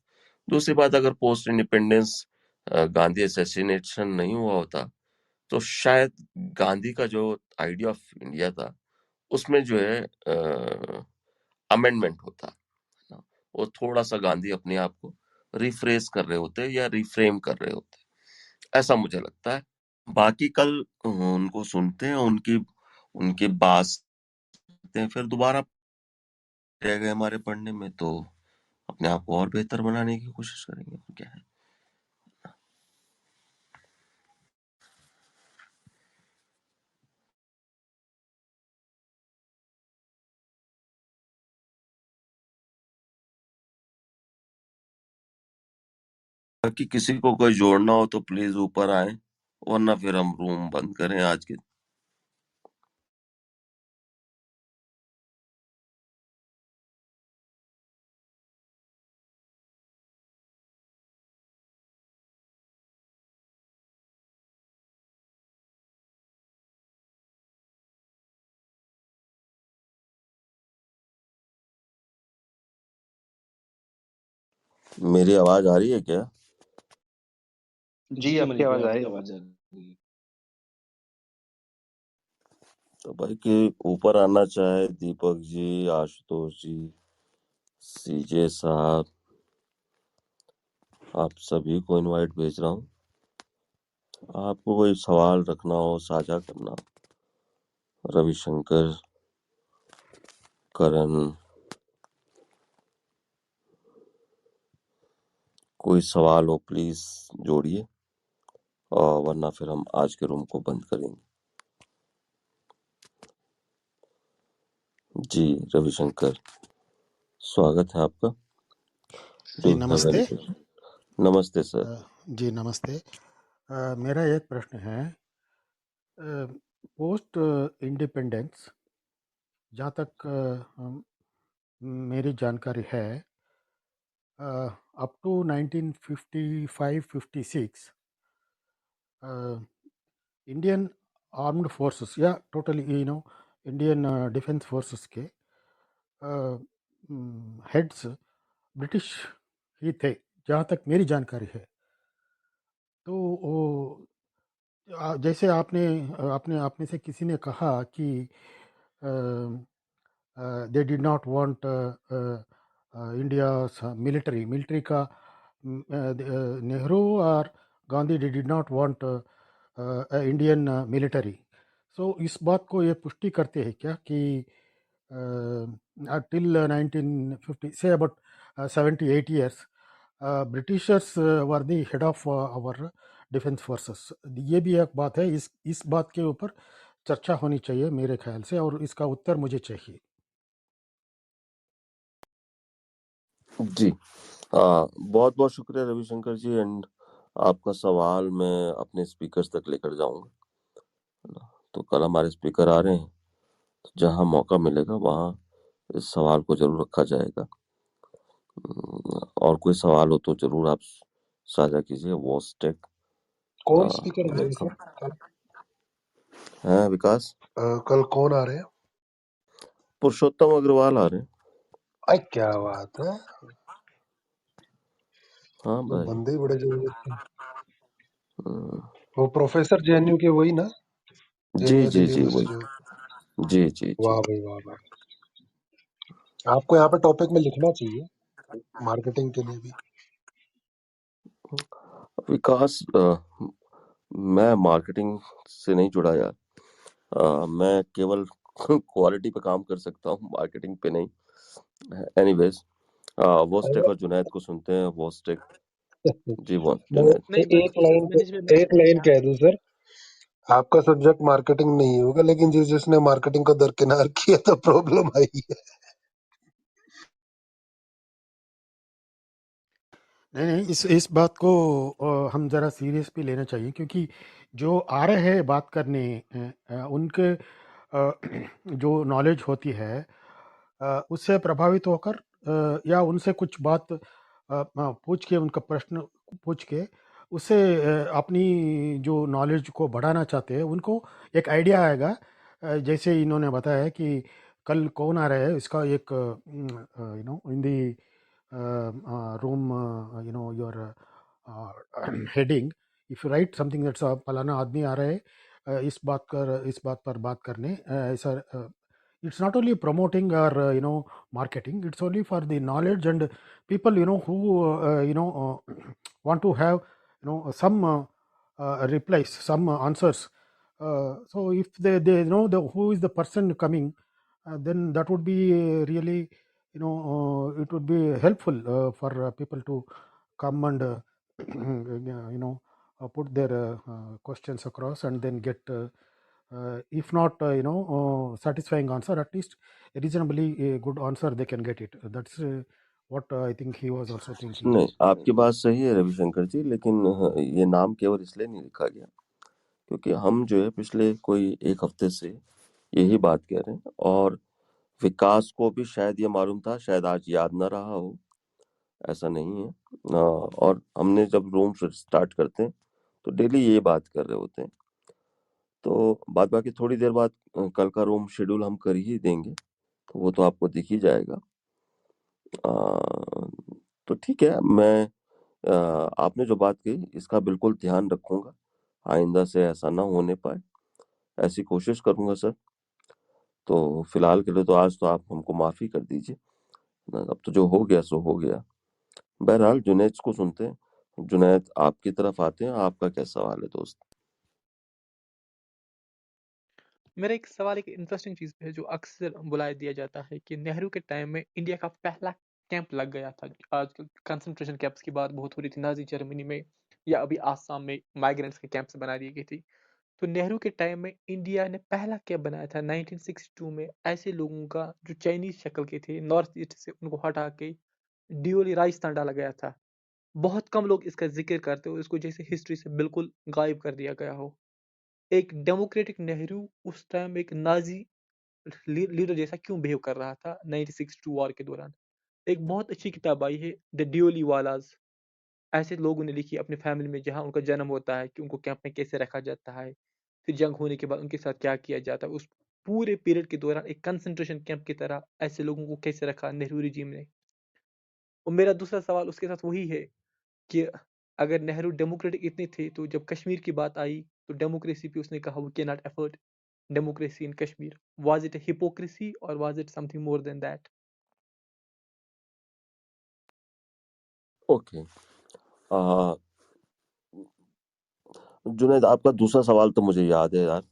दूसरी बात, अगर पोस्ट इंडिपेंडेंस गांधी असैसिनेशन नहीं हुआ होता तो शायद गांधी का जो आइडिया ऑफ इंडिया था उसमें जो है अमेंडमेंट होता ना, वो थोड़ा सा गांधी अपने आप को रिफ्रेश कर रहे होते या रिफ्रेम कर रहे होते, ऐसा मुझे लगता है। बाकी कल उनको सुनते हैं, उनकी उनकी बात सुनते हैं, फिर दोबारा रह गए हमारे पढ़ने में तो अपने आप को और बेहतर बनाने की कोशिश करेंगे, और क्या है। बाकी किसी को कोई जोड़ना हो तो प्लीज ऊपर आए, वरना फिर हम रूम बंद करें आज के। मेरी आवाज आ रही है क्या? जी, आपकी आवाज आ रही है। आवाज आ रही है। तो भाई कि ऊपर आना चाहे दीपक जी, आशुतोष जी, सीजे साहब, आप सभी को इनवाइट भेज रहा हूँ। आपको कोई सवाल रखना हो, साझा करना, रविशंकर, करण, कोई सवाल हो प्लीज जोड़िए, और वरना फिर हम आज के रूम को बंद करेंगे। जी रविशंकर, स्वागत है आपका। जी डू हैव नमस्ते। Any question? नमस्ते सर। जी नमस्ते। मेरा एक प्रश्न है, पोस्ट इंडिपेंडेंस जहाँ तक मेरी जानकारी है, up to 1955-56 Indian armed forces या टोटली इंडियन डिफेंस फोर्सेस के हेड्स ब्रिटिश ही थे, जहाँ तक मेरी जानकारी है। तो जैसे आपने आपने आपने से किसी ने कहा कि they did not want India military का नेहरू और Gandhi did not want Indian military. So इस बात को ये पुष्टि करते हैं क्या कि टिल 1950 से about 78 years Britishers were the head of our defence forces. ये भी एक बात है, इस बात के ऊपर चर्चा होनी चाहिए मेरे ख्याल से, और इसका उत्तर मुझे चाहिए। जी बहुत बहुत शुक्रिया रविशंकर जी, एंड आपका सवाल मैं अपने स्पीकर्स तक लेकर जाऊंगा। तो कल हमारे स्पीकर आ रहे हैं, तो जहां मौका मिलेगा वहां इस सवाल को जरूर रखा जाएगा। और कोई सवाल हो तो जरूर आप साझा कीजिए। वॉस्टेक कौन स्पीकर आ रहे हैं वेलकम सर? है। विकास कल कौन आ रहे हैं? पुरुषोत्तम अग्रवाल आ रहे हैं। आई क्या बात है, हाँ तो भाई। बंदे ही बड़े जबरदस्त हैं। हम्म, वो प्रोफेसर जेएनयू के वही ना, जी जेएनयू जी दिल्ली जी यूनिवर्सिटी वही। जो। जी जी जी वाह भाई वाह भाई, आपको यहाँ पे टॉपिक में लिखना चाहिए मार्केटिंग के लिए भी। विकास मैं मार्केटिंग से नहीं जुड़ा यार। मैं केवल क्वालिटी पे काम कर सकता हूँ, मार्केटिंग पे नहीं। एनीवेज वॉस्टेक और जुनैद को सुनते हैं। वॉस्टेक जी, मैं जुनैद। नहीं एक लाइन एक लाइन कह दूं सर, आपका सब्जेक्ट मार्केटिंग नहीं होगा, लेकिन जिसने मार्केटिंग को दरकिनार किया तो प्रॉब्लम आई है। नहीं, इस बात को हम ज़रा सीरियस भी लेना चाहिए, क्योंकि जो आ रहे हैं बात करने, उनके जो नॉलेज होती है उससे प्रभावित होकर या उनसे कुछ बात पूछ के, उनका प्रश्न पूछ के, उससे अपनी जो नॉलेज को बढ़ाना चाहते हैं उनको एक आइडिया आएगा। जैसे इन्होंने बताया कि कल कौन आ रहा है, इसका एक इन दी room, your heading, if you write something that's फलाना आदमी आ रहा है इस बात पर बात करने, ऐसा it's not only promoting or marketing, it's only for the knowledge and people who want to have some replies, some answers. So if they know who is the person coming, then that would be really it would be helpful for people to come and put their questions across, and then get if not satisfying answer, at least a reasonably good answer they can get it. That's what I think he was also thinking. नहीं, आपकी बात सही है रविशंकर जी, लेकिन ये नाम केवल इसलिए नहीं लिखा गया क्योंकि हम जो है पिछले कोई एक हफ्ते से यही बात कह रहे हैं, और विकास को भी शायद ये मालूम था, शायद आज याद ना रहा हो, ऐसा नहीं है। और हमने जब रूम स्टार्ट करते हैं तो डेली ये बात कर रहे होते हैं। तो बाद बाकी थोड़ी देर बाद कल का रूम शेड्यूल हम कर ही देंगे, तो वो तो आपको दिख ही जाएगा। तो ठीक है, मैं आपने जो बात कही इसका बिल्कुल ध्यान रखूंगा, आइंदा से ऐसा ना होने पाए, ऐसी कोशिश करूंगा सर। तो फिलहाल के लिए तो आज तो आप हमको माफी कर दीजिए, अब तो जो हो गया सो हो गया। बहरहाल जुनैद को सुनते हैं। जुनैद आपकी तरफ आते हैं, आपका क्या सवाल है दोस्त? मेरा एक सवाल, एक इंटरेस्टिंग चीज़ है जो अक्सर बुला दिया जाता है कि नेहरू के टाइम में इंडिया का पहला कैंप लग गया था। आजकल कंसंट्रेशन कैंप्स की बात बहुत हो रही थी नाज़ी जर्मनी में या अभी आसाम में माइग्रेंट्स के कैंप्स बना दी गई थी। तो नेहरू के टाइम में इंडिया ने पहला कैंप बनाया था 1962 में, ऐसे लोगों का जो चाइनीज शक्ल के थे, नॉर्थ ईस्ट से उनको हटा के ड्यूअली राजस्थान डाला गया था। बहुत कम लोग इसका जिक्र करते हो, इसको जैसे हिस्ट्री से बिल्कुल गायब कर दिया गया हो। एक डेमोक्रेटिक नेहरू उस टाइम एक नाजी लीडर जैसा क्यों बिहेव कर रहा था 1962 वॉर के दौरान। एक बहुत अच्छी किताब आई है द ड्यूअली वालाज, ऐसे लोगों ने लिखी अपनी फैमिली में जहाँ उनका जन्म होता है कि उनको कैंप में कैसे रखा जाता है, फिर जंग होने के बाद उनके साथ क्या किया जाता है, उस पूरे पीरियड के दौरान एक कंसंट्रेशन कैंप की तरह ऐसे लोगों को कैसे रखा नेहरू रिजीम ने। और मेरा दूसरा सवाल उसके साथ वही है कि अगर नेहरू डेमोक्रेटिक इतने थे तो जब कश्मीर की बात आई तो डेमोक्रेसी पे उसने कहा we can not effort democracy in Kashmir. Was it a hypocrisy or was it something more than that? Okay. Junaid, आपका दूसरा सवाल तो मुझे याद है यार।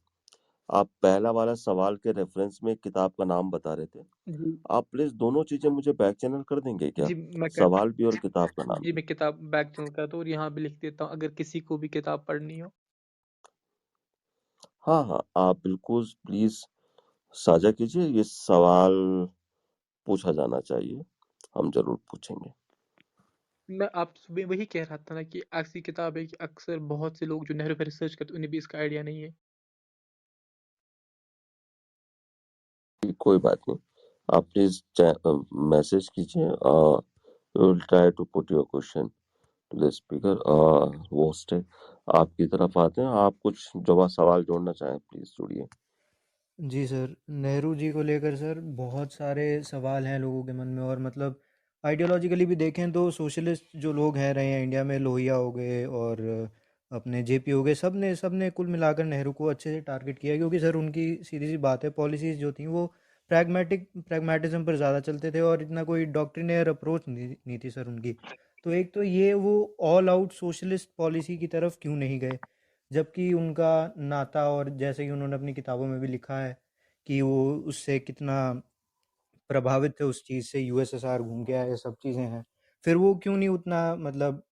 आप पहला वाला सवाल के रेफरेंस में किताब का नाम बता रहे थे। जी आप प्लीज दोनों चीजें मुझे बैक चैनल कर देंगे क्या? जी मैं कर सवाल भी और किताब का नाम जी भी। मैं किताब बैक चैनल करता हूँ और यहाँ भी लिख देता हूँ अगर किसी को भी किताब पढ़नी हो। हाँ हाँ, आप बिल्कुल प्लीज साझा कीजिए। ये सवाल पूछा जाना चाहिए, हम जरूर पूछेंगे। मैं आप सुबह वही कह रहा था ना कि ऐसी किताब है कि अक्सर बहुत से लोग जो नेहरू पे रिसर्च करते हैं उन्हें भी इसका आइडिया नहीं है। कोई बात नहीं, आप प्लीज मैसेज कीजिए। We will try to put your question to the speaker. Host है, आपकी तरफ आते हैं। आप कुछ जवाब सवाल जोड़ना चाहें, प्लीज जोड़िए। जी सर, नेहरू जी को लेकर सर बहुत सारे सवाल हैं लोगों के मन में, और मतलब आइडियोलॉजिकली भी देखें तो सोशलिस्ट जो लोग हैं रहे हैं इंडिया में, लोहिया हो गए और अपने जेपी हो गए, सब ने कुल मिलाकर नेहरू को अच्छे से टारगेट किया, क्योंकि सर उनकी सीधी सी बात है, पॉलिसीज़ जो थी वो प्रैग्मेटिज्म पर ज़्यादा चलते थे और इतना कोई डॉक्ट्रिनेयर अप्रोच नहीं थी सर उनकी। तो एक तो ये वो ऑल आउट सोशलिस्ट पॉलिसी की तरफ क्यों नहीं गए, जबकि उनका नाता, और जैसे कि उन्होंने अपनी किताबों में भी लिखा है कि वो उससे कितना प्रभावित थे उस चीज़ से, यूएसएसआर घूम के आए, ये सब चीज़ें हैं, फिर वो क्यों नहीं उतना मतलब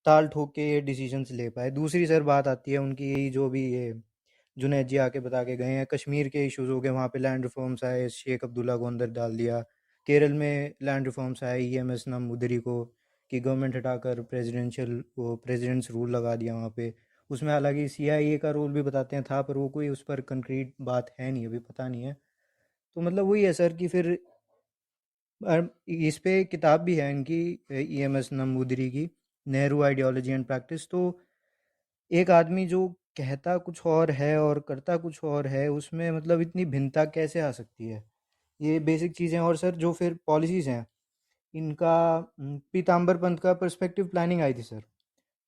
ताल ठोक के ये डिसीजंस ले पाए। दूसरी सर बात आती है उनकी, यही जो भी ये जुनैद जी आके बता के गए हैं, कश्मीर के इश्यूज हो गए, वहाँ पे लैंड रिफॉर्म्स आए, शेख अब्दुल्ला को अंदर डाल दिया। केरल में लैंड रिफॉर्म्स आए, ईएमएस नमूदरी को, कि गवर्नमेंट हटाकर प्रेसिडेंट्स रूल लगा दिया वहाँ पे। उसमें हालांकि सीआईए का रोल भी बताते हैं था, पर वो कोई उस पर कंक्रीट बात है नहीं, अभी पता नहीं है। तो मतलब वही है सर कि फिर इस पे किताब भी है इनकी, ईएमएस नमूदरी की, नेहरू आइडियोलॉजी एंड प्रैक्टिस। तो एक आदमी जो कहता कुछ और है और करता कुछ और है, उसमें मतलब इतनी भिन्नता कैसे आ सकती है, ये बेसिक चीज़ें। और सर जो फिर पॉलिसीज़ हैं इनका, पीताम्बर पंत का पर्सपेक्टिव प्लानिंग आई थी सर,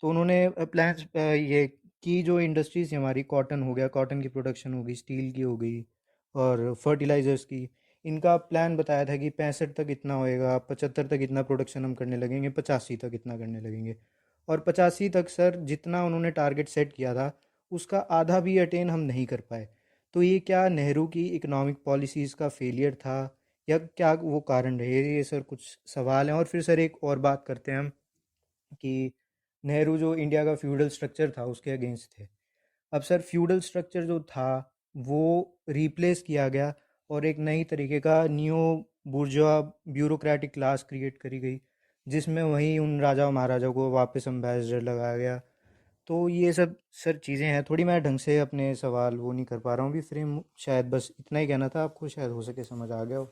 तो उन्होंने प्लान्स ये की, जो इंडस्ट्रीज हमारी, कॉटन हो गया, कॉटन की प्रोडक्शन हो गई, स्टील की हो गई, और फर्टिलाइजर्स की, इनका प्लान बताया था कि 65 तक इतना होएगा, 75 तक इतना प्रोडक्शन हम करने लगेंगे, 85 तक इतना करने लगेंगे। और 85 तक सर जितना उन्होंने टारगेट सेट किया था उसका आधा भी अटेन हम नहीं कर पाए। तो ये क्या नेहरू की इकोनॉमिक पॉलिसीज़ का फेलियर था, या क्या वो कारण रहे, ये सर कुछ सवाल हैं। और फिर सर एक और बात करते हैं हम कि नेहरू जो इंडिया का फ्यूडल स्ट्रक्चर था उसके अगेंस्ट थे। अब सर फ्यूडल स्ट्रक्चर जो था वो रिप्लेस किया गया और एक नई तरीके का नियो बुर्जुआ ब्यूरोक्रेटिक क्लास क्रिएट करी गई, जिसमें वहीं उन राजा महाराजा को वापस एम्बेसडर लगाया गया। तो ये सब सर चीज़ें हैं, थोड़ी मैं ढंग से अपने सवाल वो नहीं कर पा रहा हूँ अभी फ्रेम, शायद बस इतना ही कहना था आपको, शायद हो सके समझ आ गया हो।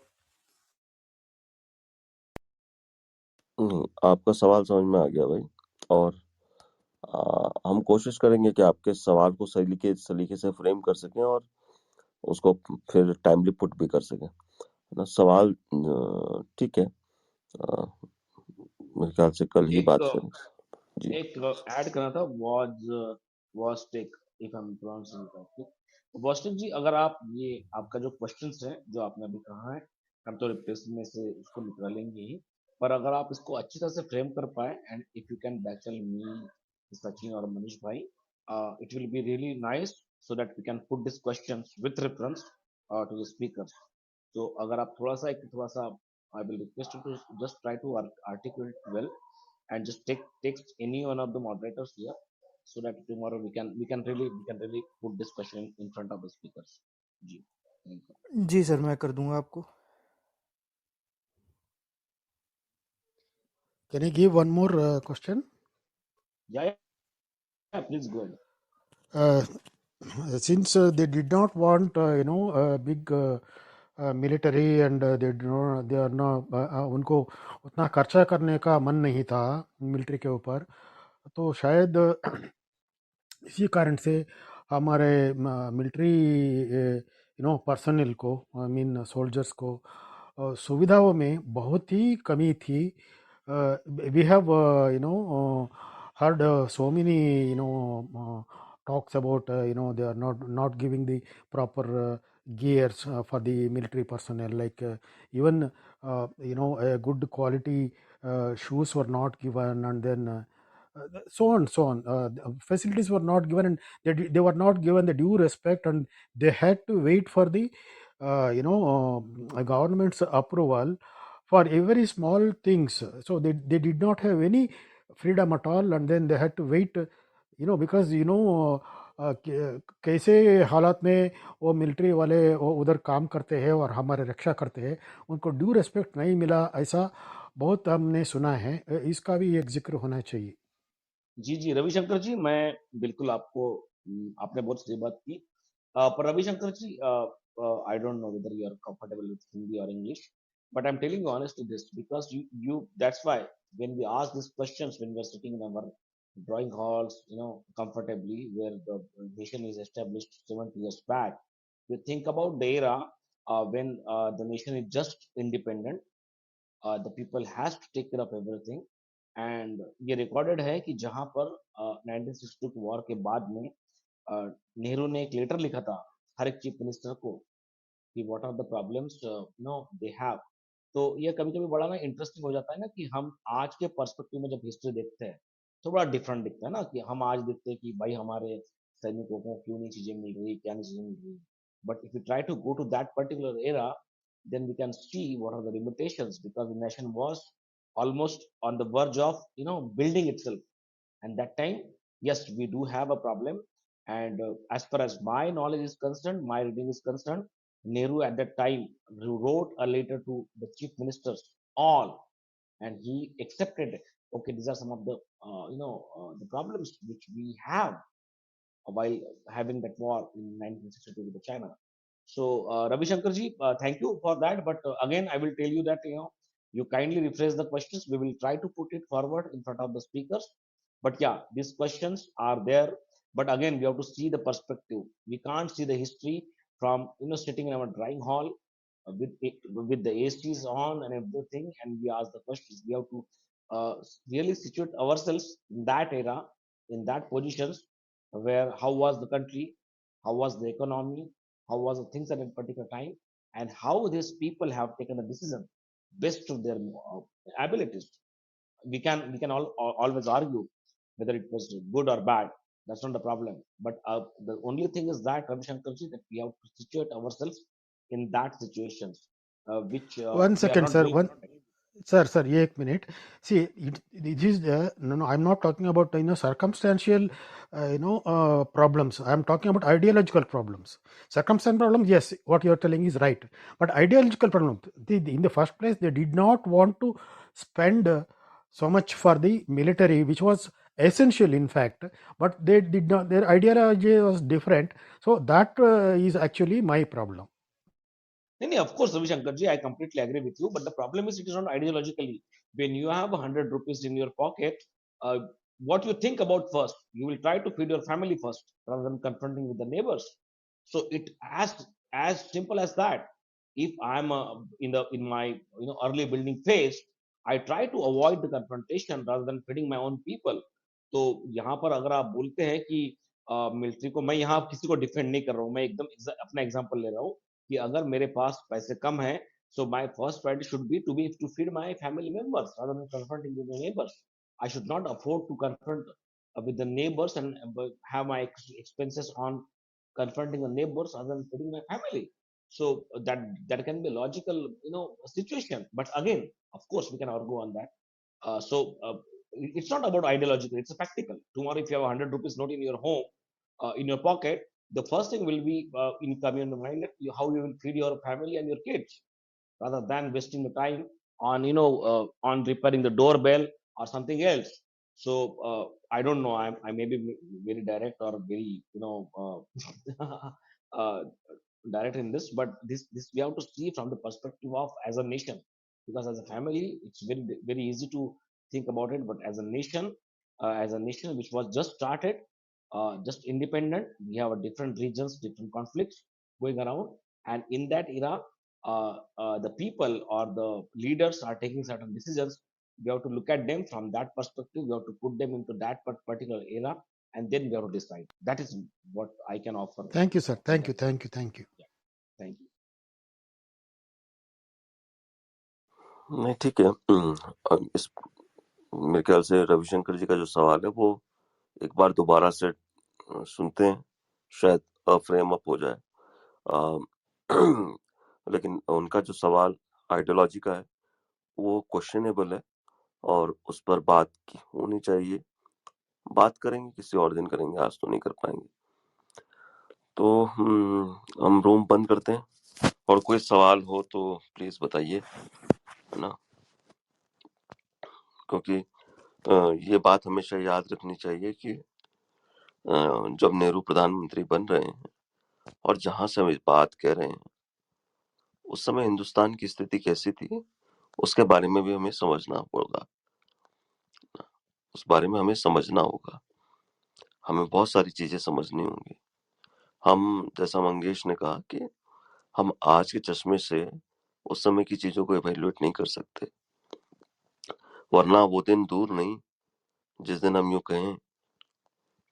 आपका सवाल समझ में आ गया भाई। और हम कोशिश करेंगे कि आपके सवाल को सलीके से फ्रेम कर सकें और उसको फिर टाइमली पुट भी कर सकें, है ना। सवाल ठीक है। मेरे ख्याल से कल ही एक बात करें। जी। एक ऐड करना था, वॉज टेक, if I am pronouncing correctly. Vastik ji, अगर आप ये आपका जो क्वेश्चंस है जो आपने अभी कहा है, हम तो रिप्लेस में से उसको निकालेंगे ही, पर अगर आप इसको अच्छी तरह से फ्रेम कर पाए and if you can back channel me, Sachin और मनीष भाई, it will be really nice so that we can put this questions with reference to the speaker. तो अगर आप थोड़ा सा I will request you to just try to articulate well and just text any one of the moderators here, so that tomorrow we can really put this question in front of the speakers. जी, thank you. जी sir, मैं कर दूंगा आपको। Can I give one more question? Yeah, please go ahead. Since they did not want a big military and they are not उनको उतना खर्चा करने का मन नहीं था मिलिट्री के ऊपर, तो शायद इसी कारण से हमारे मिलिट्री पर्सनल को, आई मीन सोल्जर्स को सुविधाओं में बहुत ही कमी थी। We have heard so many talks about they are not giving the proper gears for the military personnel, like even a good quality shoes were not given, and then so on. Facilities were not given, and they were not given the due respect, and they had to wait for the government's approval for every small things. So they did not have any freedom at all, and then they had to wait, because कैसे हालात में वो military वाले वो उधर काम करते हैं और हमारे रक्षा करते हैं, उनको ड्यू रेस्पेक्ट नहीं मिला, ऐसा बहुत हमने सुना है। इसका भी एक जिक्र होना चाहिए। जी रविशंकर जी, मैं बिल्कुल आपको आपने बहुत सही बात की, पर Ravishankar ji, I don't know whether you are comfortable with Hindi और English, but I'm telling you honestly this, because you that's why when we ask these questions, when we are sitting in our drawing halls, comfortably, where the nation is established 70 years back, we think about the era when the nation is just independent, the people has to take care of everything, and ये recorded है कि जहां पर 1962 war के बाद में नेहरू ने एक लेटर लिखा था हर एक चीफ मिनिस्टर को कि what are the problems they have. तो ये कभी कभी बड़ा ना इंटरेस्टिंग हो जाता है ना, कि हम आज के पर्सपेक्टिव में जब हिस्ट्री देखते हैं तो बड़ा डिफरेंट दिखता है ना, कि हम आज देखते हैं कि भाई हमारे सैनिकों को क्यों नहीं चीजें मिल रही, क्या नहीं चीजें मिल रही, but if you try to go to that particular era, then we can see what are the limitations, because the nation was almost on the verge of building itself. And that time, yes, we do have a problem. And as far as my knowledge is concerned, my reading is concerned, Nehru at that time wrote a letter to the chief ministers all, and he accepted it. Okay, these are some of the the problems which we have while having that war in 1962 with China. So, Ravi Shankar ji, thank you for that. But again, I will tell you that you kindly rephrase the questions. We will try to put it forward in front of the speakers. But yeah, these questions are there. But again, we have to see the perspective. We can't see the history from sitting in our drawing hall with the ACs on and everything, and we ask the questions. We have to really situate ourselves in that era, in that positions, where how was the country, how was the economy, how was the things at a particular time, and how these people have taken a decision based on their abilities. We can always argue whether it was good or bad. That's not the problem. But the only thing is that Ravi Shankarji, that we have to situate ourselves in that situations, which One we are second, not sir. doing. Sir, ये एक minute. See, it is no. I'm not talking about circumstantial problems. I'm talking about ideological problems. Circumstantial problems, yes, what you're telling is right. But ideological problem, in the first place, they did not want to spend so much for the military, which was essential, in fact. But they did not. Their ideology was different. So that is actually my problem. No, of course, Ravi Shankar ji, I completely agree with you. But the problem is, it is not ideologically. When you have 100 rupees in your pocket, uh, what you think about first? You will try to feed your family first, rather than confronting with the neighbors. So it as simple as that. If I'm in my early building phase, I try to avoid the confrontation rather than feeding my own people. तो यहाँ पर अगर आप बोलते हैं कि military को, मैं यहाँ किसी को डिफेंड नहीं कर रहा हूँ, मैं एकदम अपना एग्जांपल ले रहा हूँ कि अगर मेरे पास पैसे कम है, so my first priority should be to feed my family members rather than confronting with the neighbors. I should not afford to confront with the neighbors and have my expenses on confronting the neighbors rather than feeding my family. So that can be a logical situation. But again, of course, we can argue on that. So it's not about ideological, it's a practical. Tomorrow, if you have 100 rupees note in your home, in your pocket, the first thing will be income in the mind, how you will feed your family and your kids, rather than wasting the time on on repairing the doorbell or something else. So I don't know, I may be very direct or very direct in this, but this we have to see from the perspective of as a nation, because as a family it's very easy to think about it, but as a nation which was just started, just independent, we have a different regions, different conflicts going around, and in that era, the people or the leaders are taking certain decisions. We have to look at them from that perspective. We have to put them into that particular era, and then we have to decide. That is what I can offer. Thank you, sir. in Thank you. that. Thank you. Thank you. Yeah, thank you. नहीं ठीक है। इस मेरे ख्याल से रविशंकर जी का जो सवाल है वो एक बार दोबारा से सुनते हैं, शायद फ्रेम अप हो जाए। लेकिन उनका जो सवाल आइडियोलॉजी का है वो क्वेश्चनेबल है और उस पर बात होनी चाहिए। बात करेंगे, किसी और दिन करेंगे, आज तो नहीं कर पाएंगे। तो हम रूम बंद करते हैं, और कोई सवाल हो तो प्लीज बताइए, है ना, क्योंकि ये बात हमेशा याद रखनी चाहिए कि जब नेहरू प्रधानमंत्री बन रहे हैं और जहां से हम इस बात कह रहे हैं, उस समय हिंदुस्तान की स्थिति कैसी थी, उसके बारे में भी हमें समझना होगा। उस बारे में हमें समझना होगा, हमें बहुत सारी चीजें समझनी होंगी। हम, जैसा मंगेश ने कहा, कि हम आज के चश्मे से उस समय की चीजों को इवेल्युएट नहीं कर सकते, वरना वो दिन दूर नहीं जिस दिन हम यूं कहें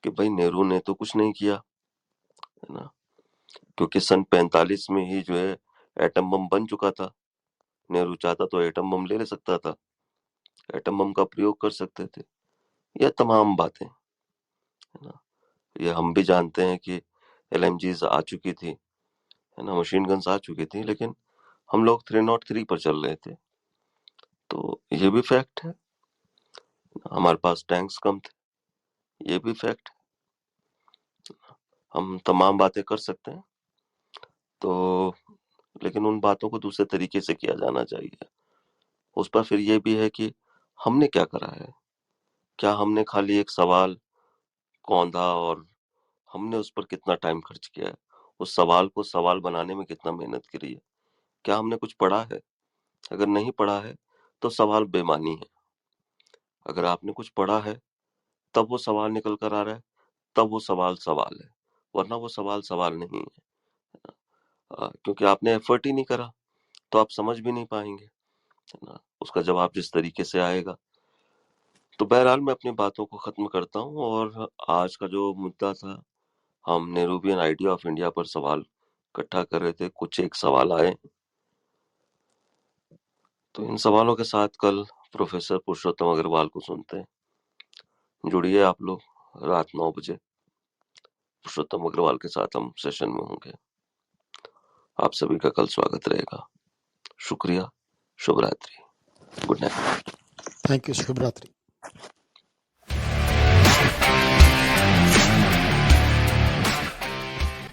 कि भाई नेहरू ने तो कुछ नहीं किया, है ना, क्योंकि सन 45 में ही जो है एटम बम बन चुका था। नेहरू चाहता तो एटम बम ले सकता था, एटम बम का प्रयोग कर सकते थे। यह तमाम बातें, है ना, ये हम भी जानते हैं कि LMGs आ चुकी थी, है ना, मशीन गन्स आ चुकी थी, लेकिन हम लोग 303 पर चल रहे थे। तो ये भी फैक्ट है। हमारे पास टैंक्स कम थे, ये भी फैक्ट है। हम तमाम बातें कर सकते हैं, तो लेकिन उन बातों को दूसरे तरीके से किया जाना चाहिए। उस पर फिर ये भी है कि हमने क्या करा है, क्या हमने खाली एक सवाल कौंधा और हमने उस पर कितना टाइम खर्च किया है, उस सवाल को सवाल बनाने में कितना मेहनत करी है, क्या हमने कुछ पढ़ा है? अगर नहीं पढ़ा है तो सवाल बेमानी है। अगर आपने कुछ पढ़ा है तब वो सवाल निकल कर आ रहा है, तब वो सवाल है, वरना वो सवाल नहीं है। क्योंकि आपने एफर्ट ही नहीं करा तो आप समझ भी नहीं पाएंगे, है ना, उसका जवाब जिस तरीके से आएगा। तो बहरहाल मैं अपनी बातों को खत्म करता हूँ, और आज का जो मुद्दा था, हम नेहरूवियन आइडिया ऑफ इंडिया पर सवाल इकट्ठा कर रहे थे। कुछ एक सवाल आए, तो इन सवालों के साथ कल प्रोफेसर पुरुषोत्तम अग्रवाल को सुनते हैं। जुड़िए आप लोग, रात 9 बजे पुरुषोत्तम अग्रवाल के साथ हम सेशन में होंगे। आप सभी का कल स्वागत रहेगा। शुक्रिया, शुभ रात्रि, गुड नाइट। थैंक यू, शुभ रात्रि।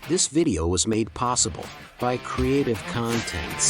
This video was made possible by Creative Contents.